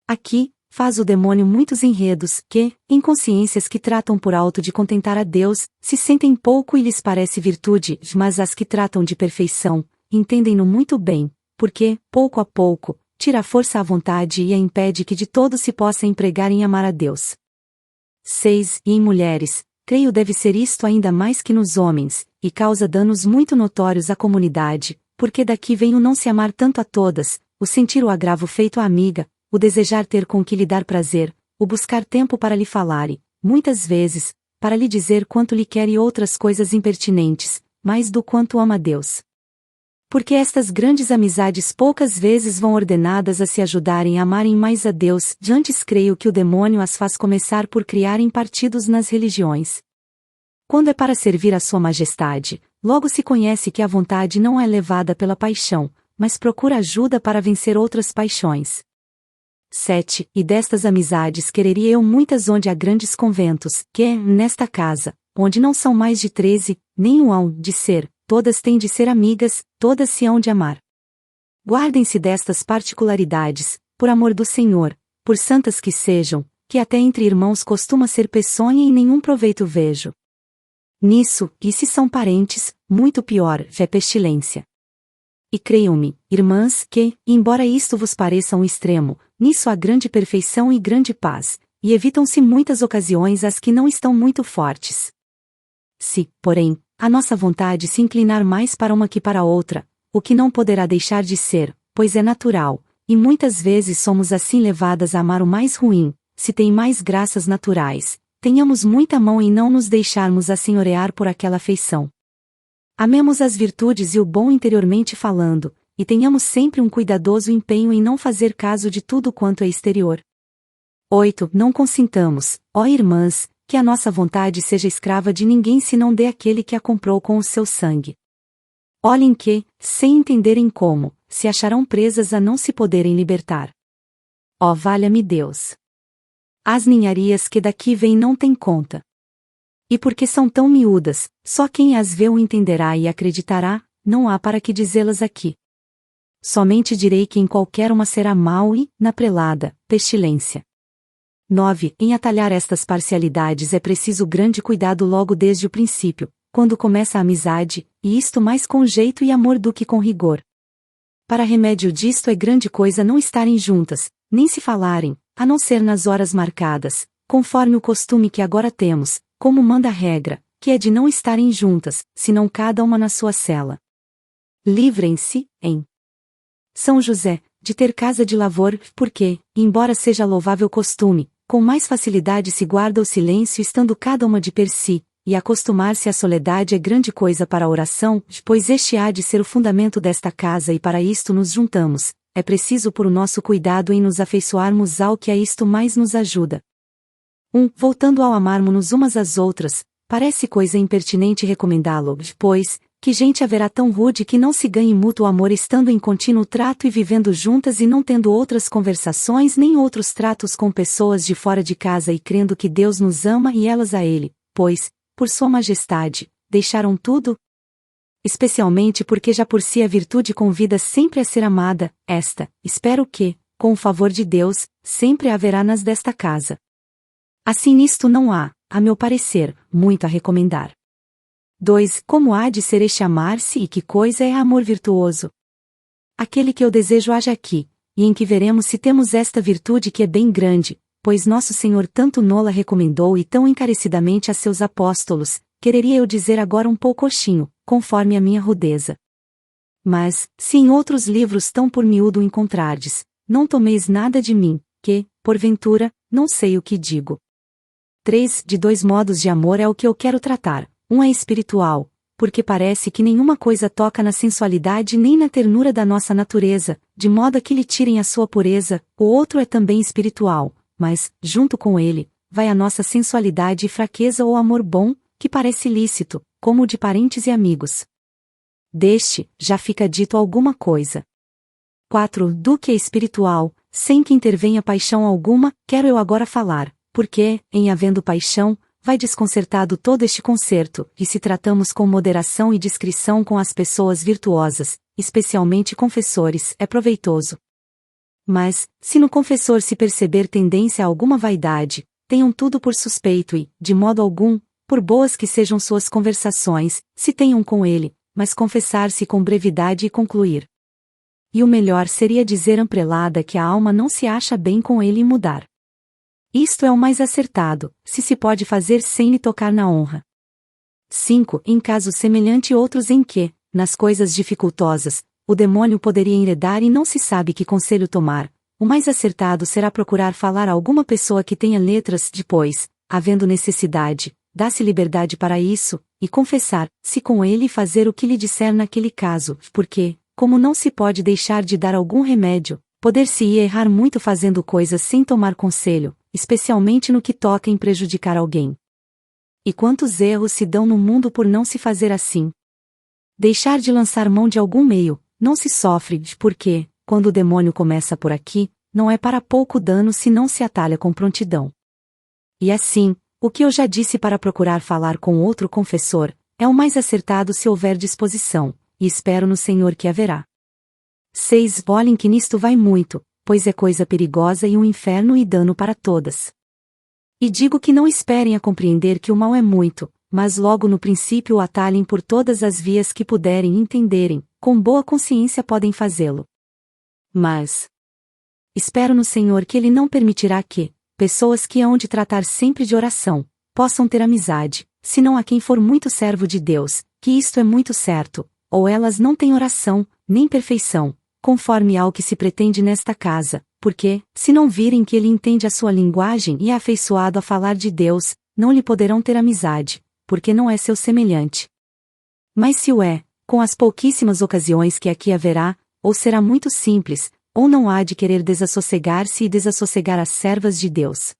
Aqui, faz o demônio muitos enredos que, em consciências que tratam por alto de contentar a Deus, se sentem pouco e lhes parece virtude, mas as que tratam de perfeição, entendem-no muito bem, porque, pouco a pouco, tira a força à vontade e a impede que de todo se possa empregar em amar a Deus. 6. E em mulheres, creio deve ser isto ainda mais que nos homens, e causa danos muito notórios à comunidade, porque daqui vem o não se amar tanto a todas, o sentir o agravo feito à amiga, o desejar ter com que lhe dar prazer, o buscar tempo para lhe falar e, muitas vezes, para lhe dizer quanto lhe quer e outras coisas impertinentes, mais do quanto ama a Deus. Porque estas grandes amizades poucas vezes vão ordenadas a se ajudarem a amarem mais a Deus, antes creio que o demônio as faz começar por criarem partidos nas religiões. Quando é para servir a Sua Majestade, logo se conhece que a vontade não é levada pela paixão, mas procura ajuda para vencer outras paixões. 7. E destas amizades quereria eu muitas onde há grandes conventos, que, nesta casa, onde não são mais de 13, nem o hão de ser, todas têm de ser amigas, todas se hão de amar. Guardem-se destas particularidades, por amor do Senhor, por santas que sejam, que até entre irmãos costuma ser peçonha e nenhum proveito vejo. Nisso, e se são parentes, muito pior, é pestilência. E creiam-me, irmãs, que, embora isto vos pareça um extremo, nisso há grande perfeição e grande paz, e evitam-se muitas ocasiões as que não estão muito fortes. Se, porém, a nossa vontade se inclinar mais para uma que para outra, o que não poderá deixar de ser, pois é natural, e muitas vezes somos assim levadas a amar o mais ruim, se tem mais graças naturais, tenhamos muita mão em não nos deixarmos assenhorear por aquela afeição. Amemos as virtudes e o bom interiormente falando, e tenhamos sempre um cuidadoso empenho em não fazer caso de tudo quanto é exterior. 8. Não consintamos, ó irmãs, que a nossa vontade seja escrava de ninguém senão de aquele que a comprou com o seu sangue. Olhem que, sem entenderem como, se acharão presas a não se poderem libertar. Ó valha-me Deus! As ninharias que daqui vêm não têm conta. E porque são tão miúdas, só quem as vê o entenderá e acreditará, não há para que dizê-las aqui. Somente direi que em qualquer uma será mal e, na prelada, pestilência. 9. Em atalhar estas parcialidades é preciso grande cuidado logo desde o princípio, quando começa a amizade, e isto mais com jeito e amor do que com rigor. Para remédio disto é grande coisa não estarem juntas, nem se falarem, a não ser nas horas marcadas, conforme o costume que agora temos, como manda a regra, que é de não estarem juntas, senão cada uma na sua cela. Livrem-se, em São José, de ter casa de lavor, porque, embora seja louvável costume, com mais facilidade se guarda o silêncio estando cada uma de per si, e acostumar-se à soledade é grande coisa para a oração, pois este há de ser o fundamento desta casa e para isto nos juntamos, é preciso por o nosso cuidado em nos afeiçoarmos ao que a isto mais nos ajuda. Voltando ao amarmos-nos umas às outras, parece coisa impertinente recomendá-lo, pois, que gente haverá tão rude que não se ganhe mútuo amor estando em contínuo trato e vivendo juntas e não tendo outras conversações nem outros tratos com pessoas de fora de casa e crendo que Deus nos ama e elas a Ele, pois, por Sua Majestade, deixaram tudo? Especialmente porque já por si a virtude convida sempre a ser amada, esta, espero que, com o favor de Deus, sempre haverá nas desta casa. Assim nisto não há, a meu parecer, muito a recomendar. 2. Como há de ser este amar-se e que coisa é amor virtuoso? Aquele que eu desejo haja aqui, e em que veremos se temos esta virtude que é bem grande, pois nosso Senhor tanto nola recomendou e tão encarecidamente a seus apóstolos, quereria eu dizer agora um poucochinho, conforme a minha rudeza. Mas, se em outros livros tão por miúdo encontrardes, não tomeis nada de mim, que, porventura, não sei o que digo. 3. De 2 modos de amor é o que eu quero tratar. Um é espiritual, porque parece que nenhuma coisa toca na sensualidade nem na ternura da nossa natureza, de modo a que lhe tirem a sua pureza. O outro é também espiritual, mas, junto com ele, vai a nossa sensualidade e fraqueza ou amor bom, que parece lícito, como o de parentes e amigos. deste, já fica dito alguma coisa. 4. Do que é espiritual, sem que intervenha paixão alguma, quero eu agora falar, porque, em havendo paixão, vai desconcertado todo este concerto, e se tratamos com moderação e discrição com as pessoas virtuosas, especialmente confessores, é proveitoso. Mas, se no confessor se perceber tendência a alguma vaidade, tenham tudo por suspeito e, de modo algum, por boas que sejam suas conversações, se tenham com ele, mas confessar-se com brevidade e concluir. E o melhor seria dizer amprelada que a alma não se acha bem com ele e mudar. Isto é o mais acertado, se pode fazer sem lhe tocar na honra. 5. Em caso semelhante outros em que, nas coisas dificultosas, o demônio poderia enredar e não se sabe que conselho tomar, o mais acertado será procurar falar a alguma pessoa que tenha letras, depois, havendo necessidade, dá-se liberdade para isso, e confessar-se com ele e fazer o que lhe disser naquele caso, porque, como não se pode deixar de dar algum remédio, poder-se-ia errar muito fazendo coisas sem tomar conselho, especialmente no que toca em prejudicar alguém. E quantos erros se dão no mundo por não se fazer assim? Deixar de lançar mão de algum meio, não se sofre, porque, quando o demônio começa por aqui, não é para pouco dano se não se atalha com prontidão. E assim, o que eu já disse para procurar falar com outro confessor, é o mais acertado se houver disposição, e espero no Senhor que haverá. 6. Olhem que nisto vai muito, pois é coisa perigosa e um inferno e dano para todas. E digo que não esperem a compreender que o mal é muito, mas logo no princípio o atalhem por todas as vias que puderem e entenderem, com boa consciência podem fazê-lo. Mas espero no Senhor que Ele não permitirá que pessoas que hão de tratar sempre de oração, possam ter amizade, senão a quem for muito servo de Deus, que isto é muito certo, ou elas não têm oração, nem perfeição, conforme ao que se pretende nesta casa, porque, se não virem que ele entende a sua linguagem e é afeiçoado a falar de Deus, não lhe poderão ter amizade, porque não é seu semelhante. Mas se o é, com as pouquíssimas ocasiões que aqui haverá, ou será muito simples, ou não há de querer desassossegar-se e desassossegar as servas de Deus.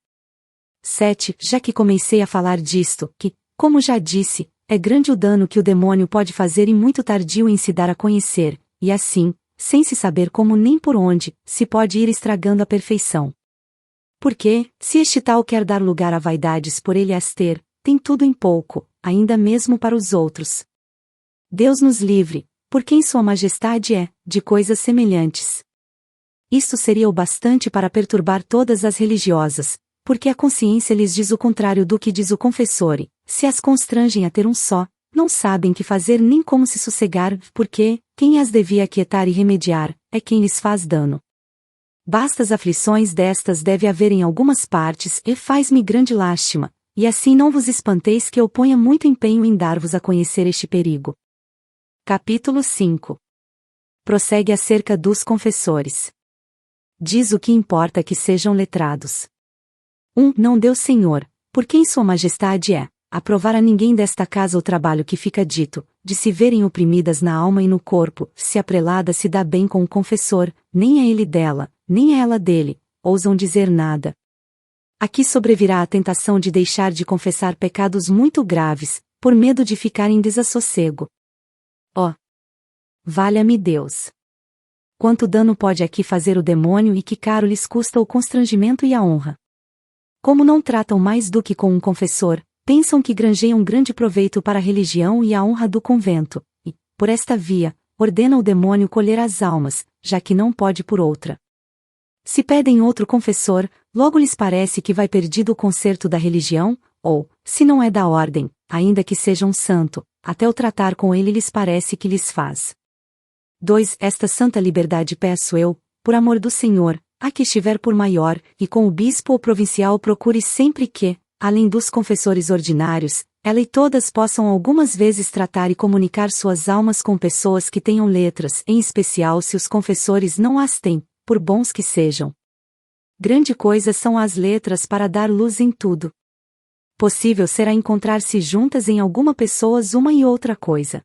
7. Já que comecei a falar disto, que, como já disse, é grande o dano que o demônio pode fazer e muito tardio em se dar a conhecer, e assim, sem se saber como nem por onde, se pode ir estragando a perfeição. Porque, se este tal quer dar lugar a vaidades por ele as ter, tem tudo em pouco, ainda mesmo para os outros. Deus nos livre, por quem Sua Majestade é, de coisas semelhantes. Isto seria o bastante para perturbar todas as religiosas, porque a consciência lhes diz o contrário do que diz o confessor, e, se as constrangem a ter um só, não sabem que fazer nem como se sossegar, porque, quem as devia aquietar e remediar, é quem lhes faz dano. Bastas aflições destas deve haver em algumas partes, e faz-me grande lástima, e assim não vos espanteis que eu ponha muito empenho em dar-vos a conhecer este perigo. Capítulo 5. Prossegue acerca dos confessores. Diz o que importa que sejam letrados. 1. Não deu Senhor, por quem Sua Majestade é, aprovar a ninguém desta casa o trabalho que fica dito, de se verem oprimidas na alma e no corpo, se a prelada se dá bem com o confessor, nem a ele dela, nem a ela dele, ousam dizer nada. Aqui sobrevirá a tentação de deixar de confessar pecados muito graves, por medo de ficar em desassossego. Ó! Valha-me Deus! Quanto dano pode aqui fazer o demônio e que caro lhes custa o constrangimento e a honra. Como não tratam mais do que com um confessor, pensam que granjeiam grande proveito para a religião e a honra do convento, e, por esta via, ordena o demônio colher as almas, já que não pode por outra. Se pedem outro confessor, logo lhes parece que vai perdido o concerto da religião, ou, se não é da ordem, ainda que seja um santo, até o tratar com ele lhes parece que lhes faz. 2. Esta santa liberdade peço eu, por amor do Senhor, a que estiver por maior, e com o bispo ou provincial procure sempre que, além dos confessores ordinários, ela e todas possam algumas vezes tratar e comunicar suas almas com pessoas que tenham letras, em especial se os confessores não as têm, por bons que sejam. Grande coisa são as letras para dar luz em tudo. Possível será encontrar-se juntas em alguma pessoas uma e outra coisa.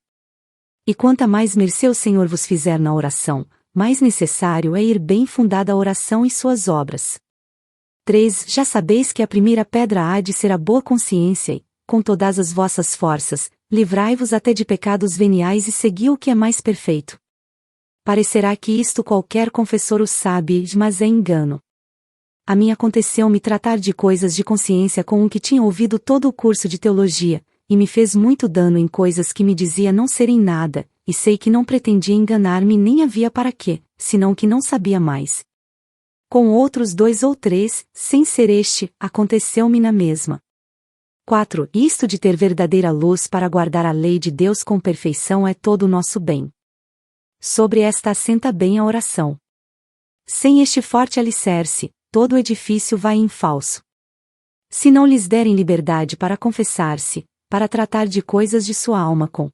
E quanta mais mercê o Senhor vos fizer na oração, mais necessário é ir bem fundada a oração e suas obras. 3. Já sabeis que a primeira pedra há de ser a boa consciência e, com todas as vossas forças, livrai-vos até de pecados veniais e segui o que é mais perfeito. Parecerá que isto qualquer confessor o sabe, mas é engano. A mim aconteceu-me tratar de coisas de consciência com um que tinha ouvido todo o curso de teologia, e me fez muito dano em coisas que me dizia não serem nada, e sei que não pretendia enganar-me nem havia para quê, senão que não sabia mais. Com outros 2 ou 3, sem ser este, aconteceu-me na mesma. 4. Isto de ter verdadeira luz para guardar a lei de Deus com perfeição é todo o nosso bem. Sobre esta assenta bem a oração. Sem este forte alicerce, todo o edifício vai em falso. Se não lhes derem liberdade para confessar-se, para tratar de coisas de sua alma com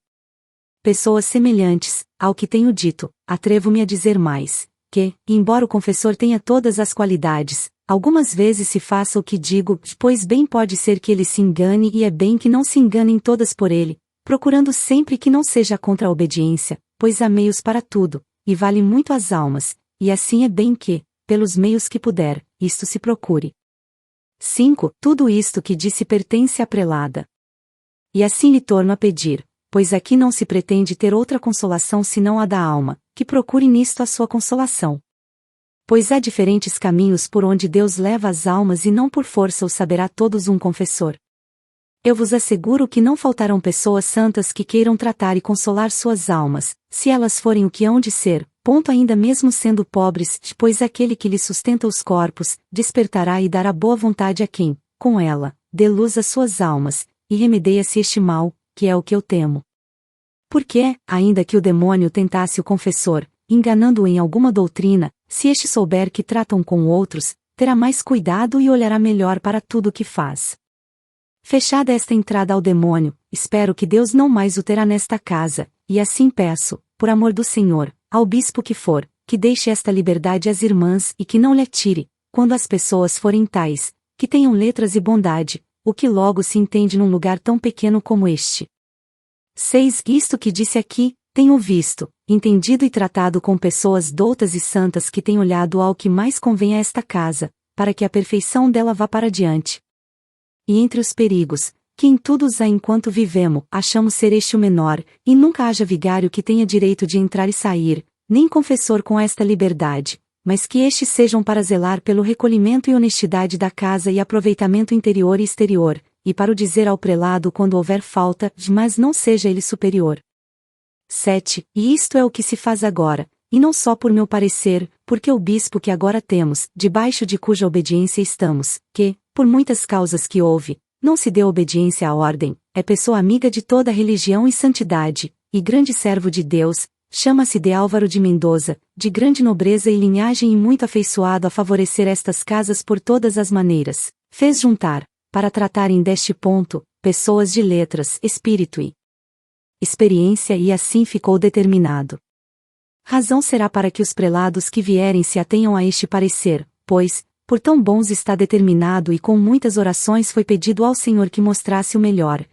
pessoas semelhantes, ao que tenho dito, atrevo-me a dizer mais, que, embora o confessor tenha todas as qualidades, algumas vezes se faça o que digo, pois bem pode ser que ele se engane e é bem que não se enganem todas por ele, procurando sempre que não seja contra a obediência, pois há meios para tudo, e vale muito as almas, e assim é bem que, pelos meios que puder, isto se procure. 5. Tudo isto que disse pertence à prelada. E assim lhe torno a pedir, pois aqui não se pretende ter outra consolação senão a da alma, que procure nisto a sua consolação. Pois há diferentes caminhos por onde Deus leva as almas e não por força os saberá todos um confessor. Eu vos asseguro que não faltarão pessoas santas que queiram tratar e consolar suas almas, se elas forem o que hão de ser, ainda mesmo sendo pobres, pois aquele que lhe sustenta os corpos, despertará e dará boa vontade a quem, com ela, dê luz às suas almas, e remedeia-se este mal, que é o que eu temo. Porque, ainda que o demônio tentasse o confessor, enganando-o em alguma doutrina, se este souber que tratam com outros, terá mais cuidado e olhará melhor para tudo o que faz. Fechada esta entrada ao demônio, espero que Deus não mais o terá nesta casa, e assim peço, por amor do Senhor, ao bispo que for, que deixe esta liberdade às irmãs e que não lhe atire, quando as pessoas forem tais, que tenham letras e bondade, o que logo se entende num lugar tão pequeno como este. 6. Isto que disse aqui, tenho visto, entendido e tratado com pessoas doutas e santas que têm olhado ao que mais convém a esta casa, para que a perfeição dela vá para diante. E entre os perigos, que em tudo há enquanto vivemos, achamos ser este o menor, e nunca haja vigário que tenha direito de entrar e sair, nem confessor com esta liberdade, mas que estes sejam para zelar pelo recolhimento e honestidade da casa e aproveitamento interior e exterior, e para o dizer ao prelado quando houver falta, mas não seja ele superior. 7. E isto é o que se faz agora, e não só por meu parecer, porque o bispo que agora temos, debaixo de cuja obediência estamos, que, por muitas causas que houve, não se deu obediência à ordem, é pessoa amiga de toda a religião e santidade, e grande servo de Deus, chama-se de Álvaro de Mendoza, de grande nobreza e linhagem e muito afeiçoado a favorecer estas casas por todas as maneiras, fez juntar, para tratarem deste ponto, pessoas de letras, espírito e experiência e assim ficou determinado. Razão será para que os prelados que vierem se atenham a este parecer, pois, por tão bons está determinado e com muitas orações foi pedido ao Senhor que mostrasse o melhor,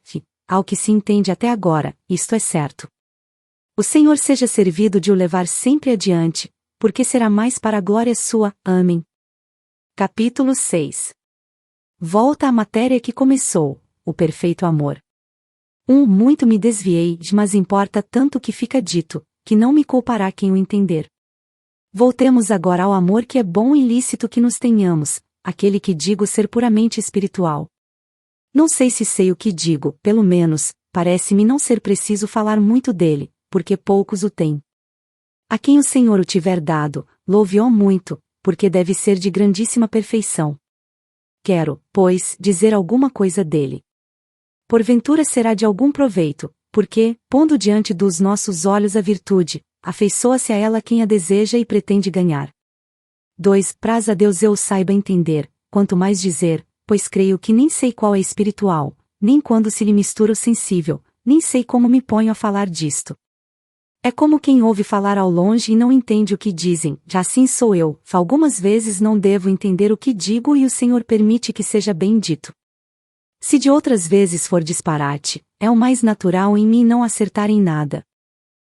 ao que se entende até agora, isto é certo. O Senhor seja servido de o levar sempre adiante, porque será mais para a glória sua. Amém. Capítulo 6. Volta à matéria que começou, o perfeito amor. Muito me desviei, mas importa tanto que fica dito, que não me culpará quem o entender. Voltemos agora ao amor que é bom e lícito que nos tenhamos, aquele que digo ser puramente espiritual. Não sei se sei o que digo, pelo menos, parece-me não ser preciso falar muito dele, porque poucos o têm. A quem o Senhor o tiver dado, louve-o muito, porque deve ser de grandíssima perfeição. Quero, pois, dizer alguma coisa dele. Porventura será de algum proveito, porque, pondo diante dos nossos olhos a virtude, afeiçoa-se a ela quem a deseja e pretende ganhar. 2. Praz a Deus eu saiba entender, quanto mais dizer, pois creio que nem sei qual é espiritual, nem quando se lhe mistura o sensível, nem sei como me ponho a falar disto. É como quem ouve falar ao longe e não entende o que dizem, já assim sou eu, algumas vezes não devo entender o que digo e o Senhor permite que seja bem dito. Se de outras vezes for disparate, é o mais natural em mim não acertar em nada.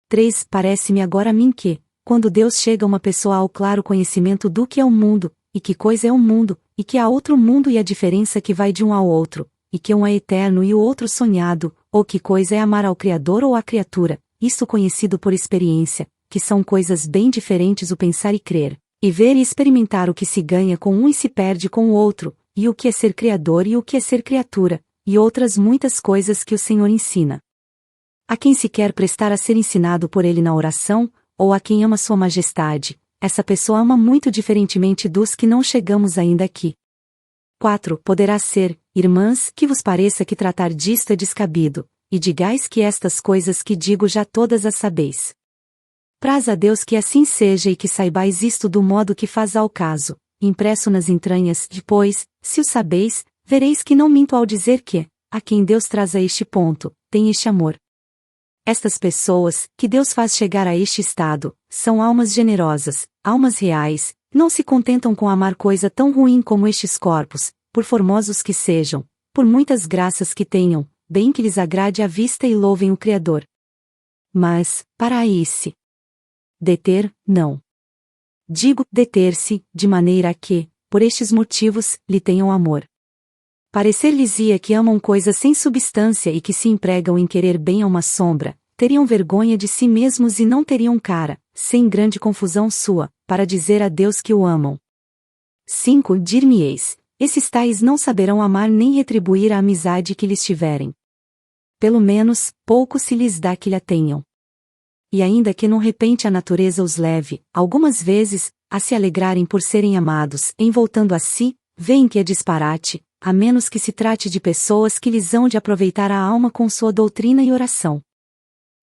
3. Parece-me agora a mim que, quando Deus chega uma pessoa ao claro conhecimento do que é o mundo, e que coisa é o mundo, e que há outro mundo e a diferença que vai de um ao outro, e que um é eterno e o outro sonhado, ou que coisa é amar ao Criador ou à criatura, isto conhecido por experiência, que são coisas bem diferentes o pensar e crer, e ver e experimentar o que se ganha com um e se perde com o outro, e o que é ser Criador e o que é ser criatura, e outras muitas coisas que o Senhor ensina. A quem se quer prestar a ser ensinado por ele na oração, ou a quem ama Sua Majestade, essa pessoa ama muito diferentemente dos que não chegamos ainda aqui. 4. Poderá ser, irmãs, que vos pareça que tratar disto é descabido, e digais que estas coisas que digo já todas as sabeis. Praz a Deus que assim seja e que saibais isto do modo que faz ao caso, impresso nas entranhas, depois, se o sabeis, vereis que não minto ao dizer que, a quem Deus traz a este ponto, tem este amor. Estas pessoas, que Deus faz chegar a este estado, são almas generosas, almas reais, não se contentam com amar coisa tão ruim como estes corpos, por formosos que sejam, por muitas graças que tenham, bem que lhes agrade a vista e louvem o Criador. Mas, para aí-se deter, não. Digo, deter-se, de maneira a que, por estes motivos, lhe tenham amor. Parecer-lhes-ia que amam coisas sem substância e que se empregam em querer bem a uma sombra, teriam vergonha de si mesmos e não teriam cara, sem grande confusão sua, para dizer a Deus que o amam. 5. Dir-me-eis, esses tais não saberão amar nem retribuir a amizade que lhes tiverem. Pelo menos, pouco se lhes dá que lhe tenham. E ainda que num repente a natureza os leve, algumas vezes, a se alegrarem por serem amados, em voltando a si, veem que é disparate, a menos que se trate de pessoas que lhes hão de aproveitar a alma com sua doutrina e oração.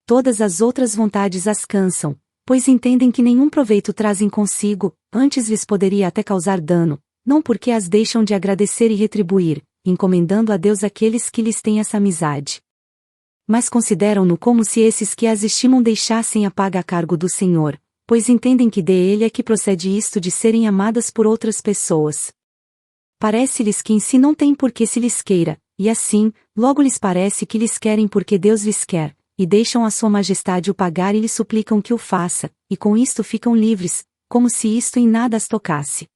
Todas as outras vontades as cansam, pois entendem que nenhum proveito trazem consigo, antes lhes poderia até causar dano, não porque as deixam de agradecer e retribuir, encomendando a Deus aqueles que lhes têm essa amizade. Mas consideram-no como se esses que as estimam deixassem a paga a cargo do Senhor, pois entendem que dele é que procede isto de serem amadas por outras pessoas. Parece-lhes que em si não tem por que se lhes queira, e assim, logo lhes parece que lhes querem porque Deus lhes quer, e deixam a Sua Majestade o pagar e lhe suplicam que o faça, e com isto ficam livres, como se isto em nada as tocasse.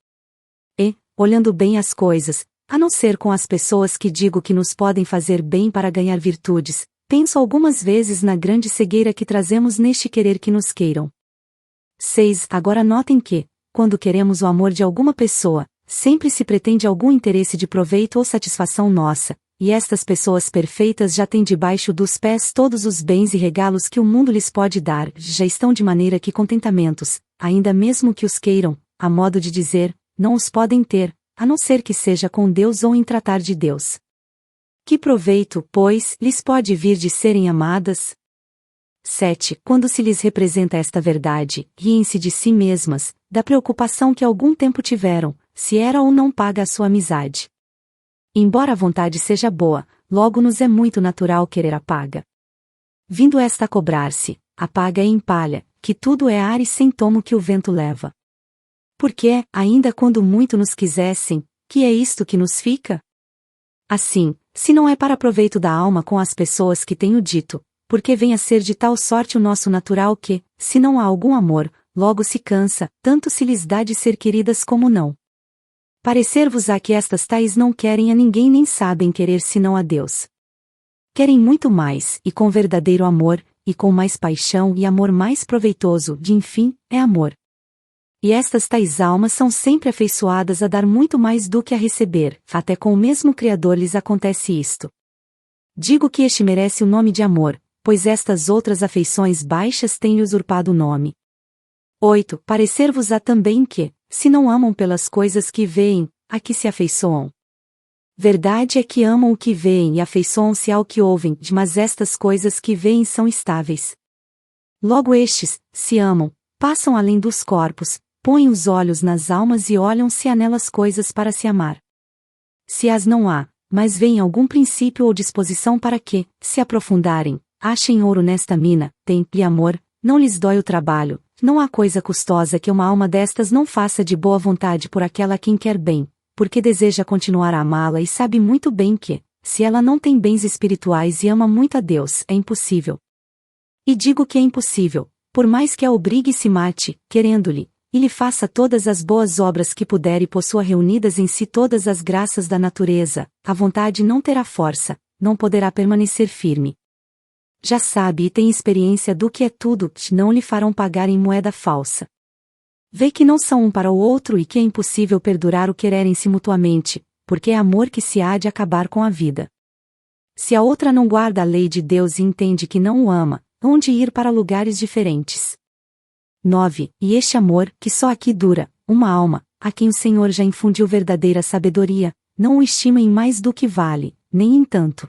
E, olhando bem as coisas, a não ser com as pessoas que digo que nos podem fazer bem para ganhar virtudes, penso algumas vezes na grande cegueira que trazemos neste querer que nos queiram. 6. Agora notem que, quando queremos o amor de alguma pessoa, sempre se pretende algum interesse de proveito ou satisfação nossa, e estas pessoas perfeitas já têm debaixo dos pés todos os bens e regalos que o mundo lhes pode dar, já estão de maneira que contentamentos, ainda mesmo que os queiram, a modo de dizer, não os podem ter, a não ser que seja com Deus ou em tratar de Deus. Que proveito, pois, lhes pode vir de serem amadas? 7. Quando se lhes representa esta verdade, riem-se de si mesmas, da preocupação que algum tempo tiveram, se era ou não paga a sua amizade. Embora a vontade seja boa, logo nos é muito natural querer a paga. Vindo esta a cobrar-se, a paga é em palha, que tudo é ar e sem tomo que o vento leva. Porque, ainda quando muito nos quisessem, que é isto que nos fica? Assim, se não é para proveito da alma com as pessoas que tenho dito, porque vem a ser de tal sorte o nosso natural que, se não há algum amor, logo se cansa, tanto se lhes dá de ser queridas como não. Parecer-vos-á que estas tais não querem a ninguém nem sabem querer senão a Deus. Querem muito mais, e com verdadeiro amor, e com mais paixão e amor mais proveitoso, de enfim, é amor. E estas tais almas são sempre afeiçoadas a dar muito mais do que a receber, até com o mesmo Criador lhes acontece isto. Digo que este merece o nome de amor, pois estas outras afeições baixas têm usurpado o nome. 8. Parecer-vos-á também que, se não amam pelas coisas que veem, a que se afeiçoam. Verdade é que amam o que veem e afeiçoam-se ao que ouvem, mas estas coisas que veem são estáveis. Logo estes, se amam, passam além dos corpos, põem os olhos nas almas e olham se há nelas coisas para se amar. Se as não há, mas veem algum princípio ou disposição para que, se aprofundarem, achem ouro nesta mina, tem-lhe amor, não lhes dói o trabalho. Não há coisa custosa que uma alma destas não faça de boa vontade por aquela a quem quer bem, porque deseja continuar a amá-la e sabe muito bem que, se ela não tem bens espirituais e ama muito a Deus, é impossível. E digo que é impossível, por mais que a obrigue e se mate, querendo-lhe, e lhe faça todas as boas obras que puder e possua reunidas em si todas as graças da natureza, a vontade não terá força, não poderá permanecer firme. Já sabe e tem experiência do que é tudo, não lhe farão pagar em moeda falsa. Vê que não são um para o outro e que é impossível perdurar o quererem-se mutuamente, porque é amor que se há de acabar com a vida. Se a outra não guarda a lei de Deus e entende que não o ama, hão de ir para lugares diferentes. 9. E este amor, que só aqui dura, uma alma, a quem o Senhor já infundiu verdadeira sabedoria, não o estima em mais do que vale, nem em tanto.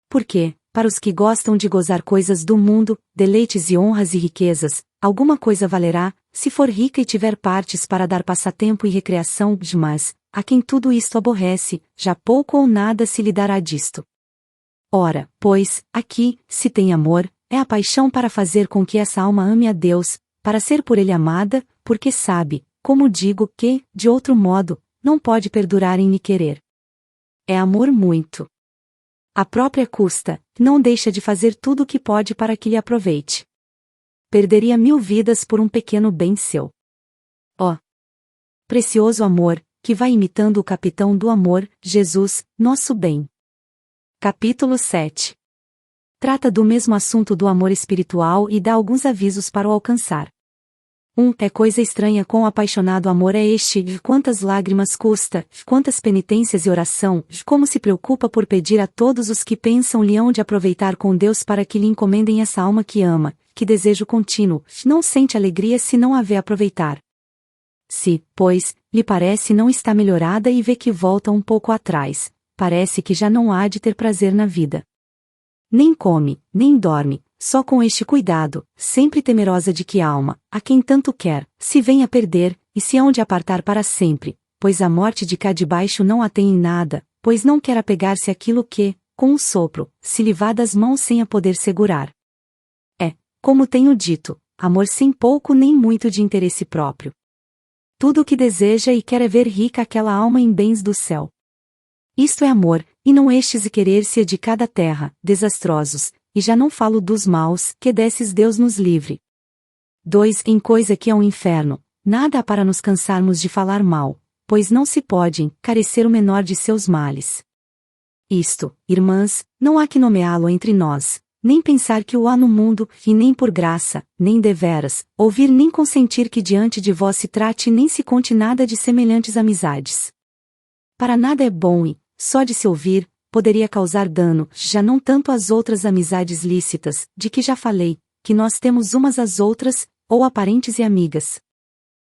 Porque, para os que gostam de gozar coisas do mundo, deleites e honras e riquezas, alguma coisa valerá, se for rica e tiver partes para dar passatempo e recreação, mas, a quem tudo isto aborrece, já pouco ou nada se lhe dará disto. Ora, pois, aqui, se tem amor, é a paixão para fazer com que essa alma ame a Deus, para ser por ele amada, porque sabe, como digo, que, de outro modo, não pode perdurar em lhe querer. É amor muito. À própria custa, não deixa de fazer tudo o que pode para que lhe aproveite. Perderia 1000 vidas por um pequeno bem seu. Ó! Precioso amor, que vai imitando o capitão do amor, Jesus, nosso bem. Capítulo 7. Trata do mesmo assunto do amor espiritual e dá alguns avisos para o alcançar. É coisa estranha quão apaixonado amor é este, quantas lágrimas custa, quantas penitências e oração, como se preocupa por pedir a todos os que pensam lhe hão de aproveitar com Deus para que lhe encomendem essa alma que ama, que desejo contínuo, não sente alegria se não a vê aproveitar. Se, pois, lhe parece não está melhorada e vê que volta um pouco atrás, parece que já não há de ter prazer na vida. Nem come, nem dorme, só com este cuidado, sempre temerosa de que a alma, a quem tanto quer, se venha perder, e se hão de apartar para sempre, pois a morte de cá de baixo não a tem em nada, pois não quer apegar-se àquilo que, com um sopro, se lhe vá das mãos sem a poder segurar. É, como tenho dito, amor sem pouco nem muito de interesse próprio. Tudo o que deseja e quer é ver rica aquela alma em bens do céu. Isto é amor, e não estes e querer-se de cada terra, desastrosos, e já não falo dos maus, que desses Deus nos livre. 2. Em coisa que é um inferno, nada há para nos cansarmos de falar mal, pois não se pode carecer o menor de seus males. Isto, irmãs, não há que nomeá-lo entre nós, nem pensar que o há no mundo, e nem por graça, nem deveras, ouvir nem consentir que diante de vós se trate nem se conte nada de semelhantes amizades. Para nada é bom e, só de se ouvir, poderia causar dano, já não tanto às outras amizades lícitas, de que já falei, que nós temos umas às outras, ou a parentes e amigas.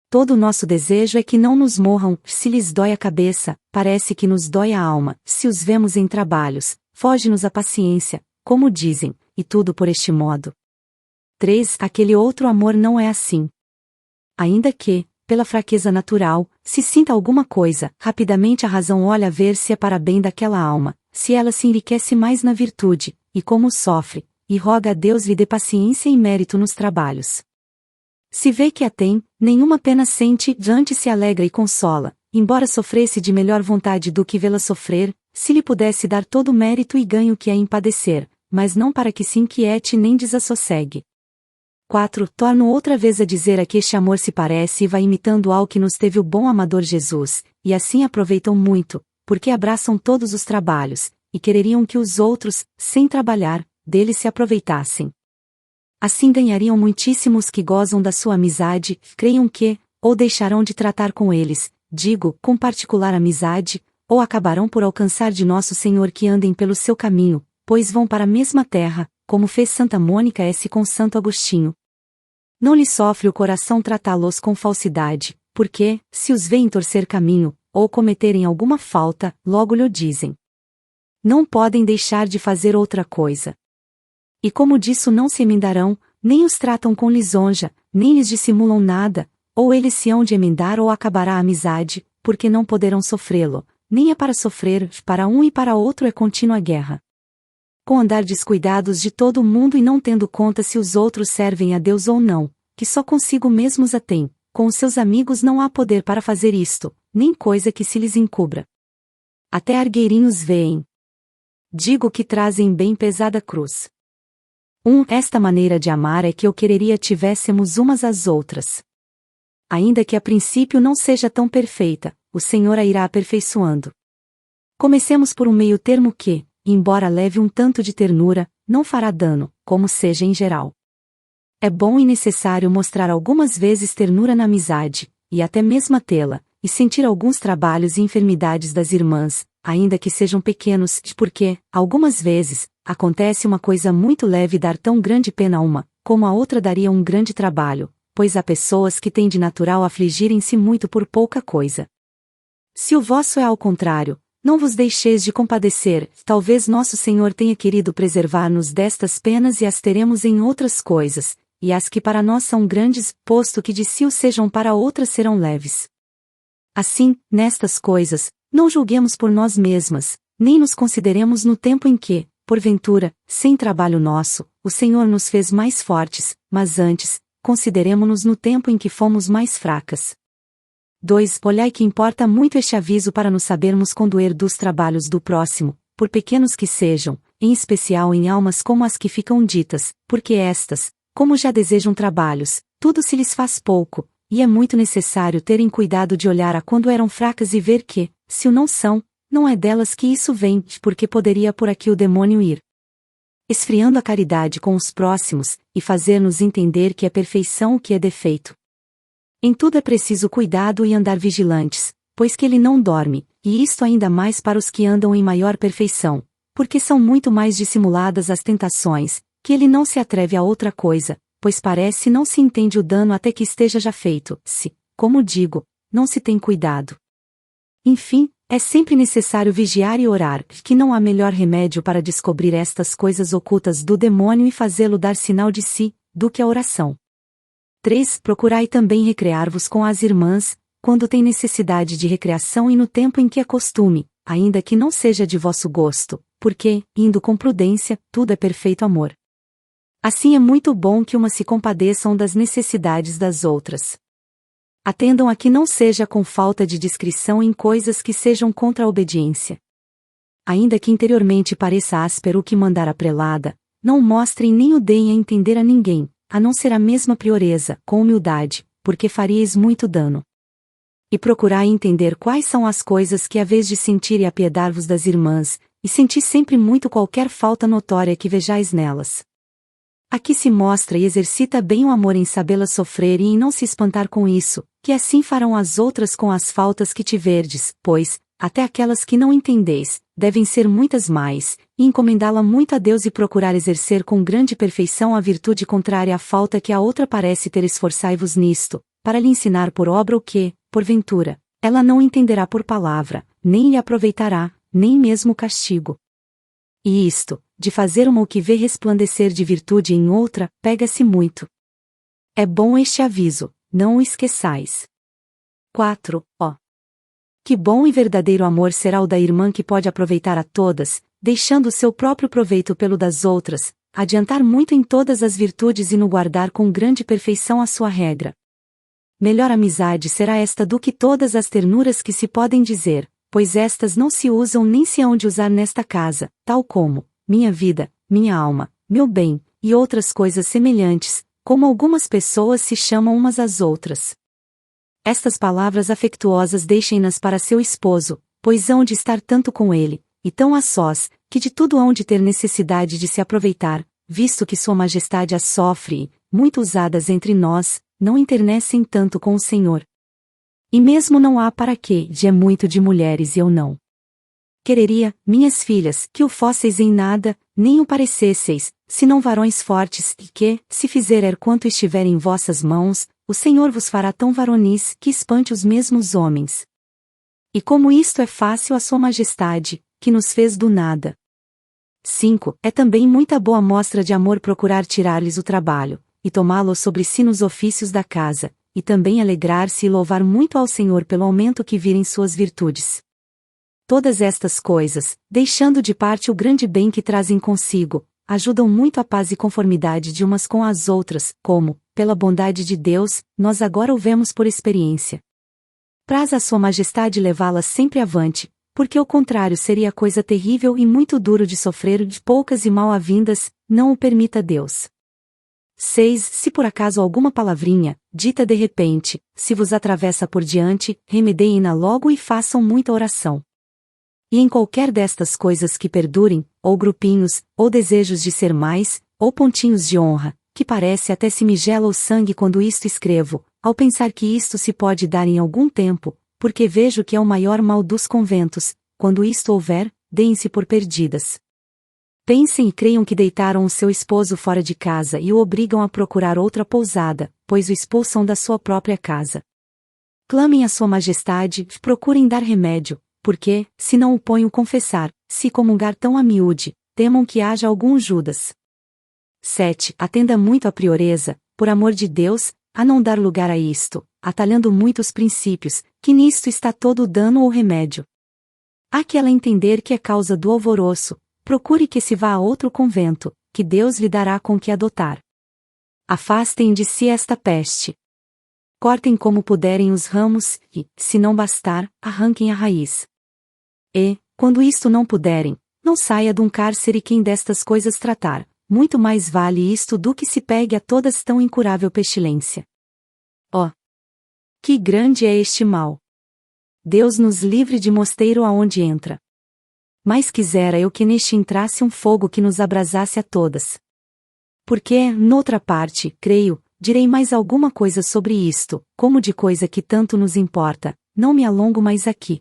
Todo o nosso desejo é que não nos morram, se lhes dói a cabeça, parece que nos dói a alma, se os vemos em trabalhos, foge-nos a paciência, como dizem, e tudo por este modo. 3. Aquele outro amor não é assim. Ainda que, pela fraqueza natural, se sinta alguma coisa, rapidamente a razão olha a ver se é para bem daquela alma, se ela se enriquece mais na virtude, e como sofre, e roga a Deus lhe dê paciência e mérito nos trabalhos. Se vê que a tem, nenhuma pena sente, antes se alegra e consola, embora sofresse de melhor vontade do que vê-la sofrer, se lhe pudesse dar todo o mérito e ganho que é em padecer, mas não para que se inquiete nem desassossegue. 4. Torno outra vez a dizer a que este amor se parece e vai imitando ao que nos teve o bom amador Jesus, e assim aproveitam muito, porque abraçam todos os trabalhos, e quereriam que os outros, sem trabalhar, deles se aproveitassem. Assim ganhariam muitíssimos que gozam da sua amizade, creiam que, ou deixarão de tratar com eles, digo, com particular amizade, ou acabarão por alcançar de nosso Senhor que andem pelo seu caminho, pois vão para a mesma terra, como fez Santa Mônica S. com Santo Agostinho. Não lhe sofre o coração tratá-los com falsidade, porque, se os veem torcer caminho, ou cometerem alguma falta, logo lhe dizem. Não podem deixar de fazer outra coisa. E como disso não se emendarão, nem os tratam com lisonja, nem lhes dissimulam nada, ou eles se hão de emendar ou acabará a amizade, porque não poderão sofrê-lo, nem é para sofrer, para um e para outro é contínua guerra. Com andar descuidados de todo o mundo e não tendo conta se os outros servem a Deus ou não, que só consigo mesmos a têm, com os seus amigos não há poder para fazer isto, nem coisa que se lhes encubra. Até argueirinhos veem. Digo que trazem bem pesada cruz. Esta maneira de amar é que eu quereria tivéssemos umas às outras. ainda que a princípio não seja tão perfeita, o Senhor a irá aperfeiçoando. Comecemos por um meio termo que, embora leve um tanto de ternura, não fará dano, como seja em geral. É bom e necessário mostrar algumas vezes ternura na amizade, e até mesmo tê-la, e sentir alguns trabalhos e enfermidades das irmãs, ainda que sejam pequenos, porque, algumas vezes, acontece uma coisa muito leve dar tão grande pena a uma, como a outra daria um grande trabalho, pois há pessoas que têm de natural afligirem-se muito por pouca coisa. Se o vosso é ao contrário, não vos deixeis de compadecer, talvez nosso Senhor tenha querido preservar-nos destas penas e as teremos em outras coisas, e as que para nós são grandes, posto que de si o sejam para outras serão leves. Assim, nestas coisas, não julguemos por nós mesmas, nem nos consideremos no tempo em que, porventura, sem trabalho nosso, o Senhor nos fez mais fortes, mas antes, consideremo-nos no tempo em que fomos mais fracas. 2. Olhai que importa muito este aviso para nos sabermos condoer dos trabalhos do próximo, por pequenos que sejam, em especial em almas como as que ficam ditas, porque estas, como já desejam trabalhos, tudo se lhes faz pouco, e é muito necessário terem cuidado de olhar a quando eram fracas e ver que, se o não são, não é delas que isso vem, porque poderia por aqui o demônio ir esfriando a caridade com os próximos, e fazer-nos entender que é perfeição o que é defeito. Em tudo é preciso cuidado e andar vigilantes, pois que ele não dorme, e isto ainda mais para os que andam em maior perfeição, porque são muito mais dissimuladas as tentações, que ele não se atreve a outra coisa, pois parece não se entende o dano até que esteja já feito, se, como digo, não se tem cuidado. Enfim, é sempre necessário vigiar e orar, que não há melhor remédio para descobrir estas coisas ocultas do demônio e fazê-lo dar sinal de si, do que a oração. 3. Procurai também recrear-vos com as irmãs, quando tem necessidade de recreação e no tempo em que é costume, ainda que não seja de vosso gosto, porque, indo com prudência, tudo é perfeito amor. Assim é muito bom que umas se compadeçam das necessidades das outras. Atendam a que não seja com falta de discrição em coisas que sejam contra a obediência. Ainda que interiormente pareça áspero o que mandar a prelada, não o mostrem nem o deem a entender a ninguém, a não ser a mesma prioreza, com humildade, porque faríeis muito dano. E procurai entender quais são as coisas que haveis de sentir e apiedar-vos das irmãs, e senti sempre muito qualquer falta notória que vejais nelas. Aqui se mostra e exercita bem o amor em sabê-las sofrer e em não se espantar com isso, que assim farão as outras com as faltas que tiverdes, pois, até aquelas que não entendeis, devem ser muitas mais, e encomendá-la muito a Deus e procurar exercer com grande perfeição a virtude contrária à falta que a outra parece ter. Esforçai-vos nisto, para lhe ensinar por obra o que, porventura, ela não entenderá por palavra, nem lhe aproveitará, nem mesmo castigo. E isto, de fazer uma o que vê resplandecer de virtude em outra, pega-se muito. É bom este aviso, não o esqueçais. 4. Que bom e verdadeiro amor será o da irmã que pode aproveitar a todas, deixando o seu próprio proveito pelo das outras, adiantar muito em todas as virtudes e no guardar com grande perfeição a sua regra. Melhor amizade será esta do que todas as ternuras que se podem dizer, pois estas não se usam nem se hão de usar nesta casa, tal como, minha vida, minha alma, meu bem, e outras coisas semelhantes, como algumas pessoas se chamam umas às outras. Estas palavras afetuosas deixem-nas para seu esposo, pois hão de estar tanto com ele, e tão a sós, que de tudo hão de ter necessidade de se aproveitar, visto que sua majestade as sofre e, muito usadas entre nós, não internecem tanto com o Senhor. E mesmo não há para que, é muito de mulheres e eu não quereria, minhas filhas, que o fosseis em nada, nem o parecesseis, senão varões fortes, e que, se fizer quanto estiver em vossas mãos, o Senhor vos fará tão varonis que espante os mesmos homens. E como isto é fácil a sua majestade, que nos fez do nada. 5. É também muita boa mostra de amor procurar tirar-lhes o trabalho, e tomá-lo sobre si nos ofícios da casa, e também alegrar-se e louvar muito ao Senhor pelo aumento que virem suas virtudes. Todas estas coisas, deixando de parte o grande bem que trazem consigo, ajudam muito a paz e conformidade de umas com as outras, como, pela bondade de Deus, nós agora o vemos por experiência. Praz a sua majestade levá-las sempre avante, porque o contrário seria coisa terrível e muito duro de sofrer de poucas e mal-avindas, não o permita Deus. 6. Se por acaso alguma palavrinha, dita de repente, se vos atravessa por diante, remedeiem-na logo e façam muita oração. E em qualquer destas coisas que perdurem, ou grupinhos, ou desejos de ser mais, ou pontinhos de honra, que parece até se me gela o sangue quando isto escrevo, ao pensar que isto se pode dar em algum tempo, porque vejo que é o maior mal dos conventos, quando isto houver, deem-se por perdidas. Pensem e creiam que deitaram o seu esposo fora de casa e o obrigam a procurar outra pousada, pois o expulsam da sua própria casa. Clamem a sua majestade, procurem dar remédio, porque, se não o ponham confessar, se comungar tão a miúde, temam que haja algum Judas. 7. Atenda muito à prioreza, por amor de Deus, a não dar lugar a isto, atalhando muito os princípios, que nisto está todo o dano ou remédio. Há que ela entender que é causa do alvoroço, procure que se vá a outro convento, que Deus lhe dará com que adotar. Afastem de si esta peste. Cortem como puderem os ramos, e, se não bastar, arranquem a raiz. E, quando isto não puderem, não saia de um cárcere quem destas coisas tratar, muito mais vale isto do que se pegue a todas tão incurável pestilência. Ó! Que grande é este mal! Deus nos livre de mosteiro aonde entra. Mas quisera eu que neste entrasse um fogo que nos abrasasse a todas. Porque, noutra parte, creio, direi mais alguma coisa sobre isto, como de coisa que tanto nos importa, não me alongo mais aqui.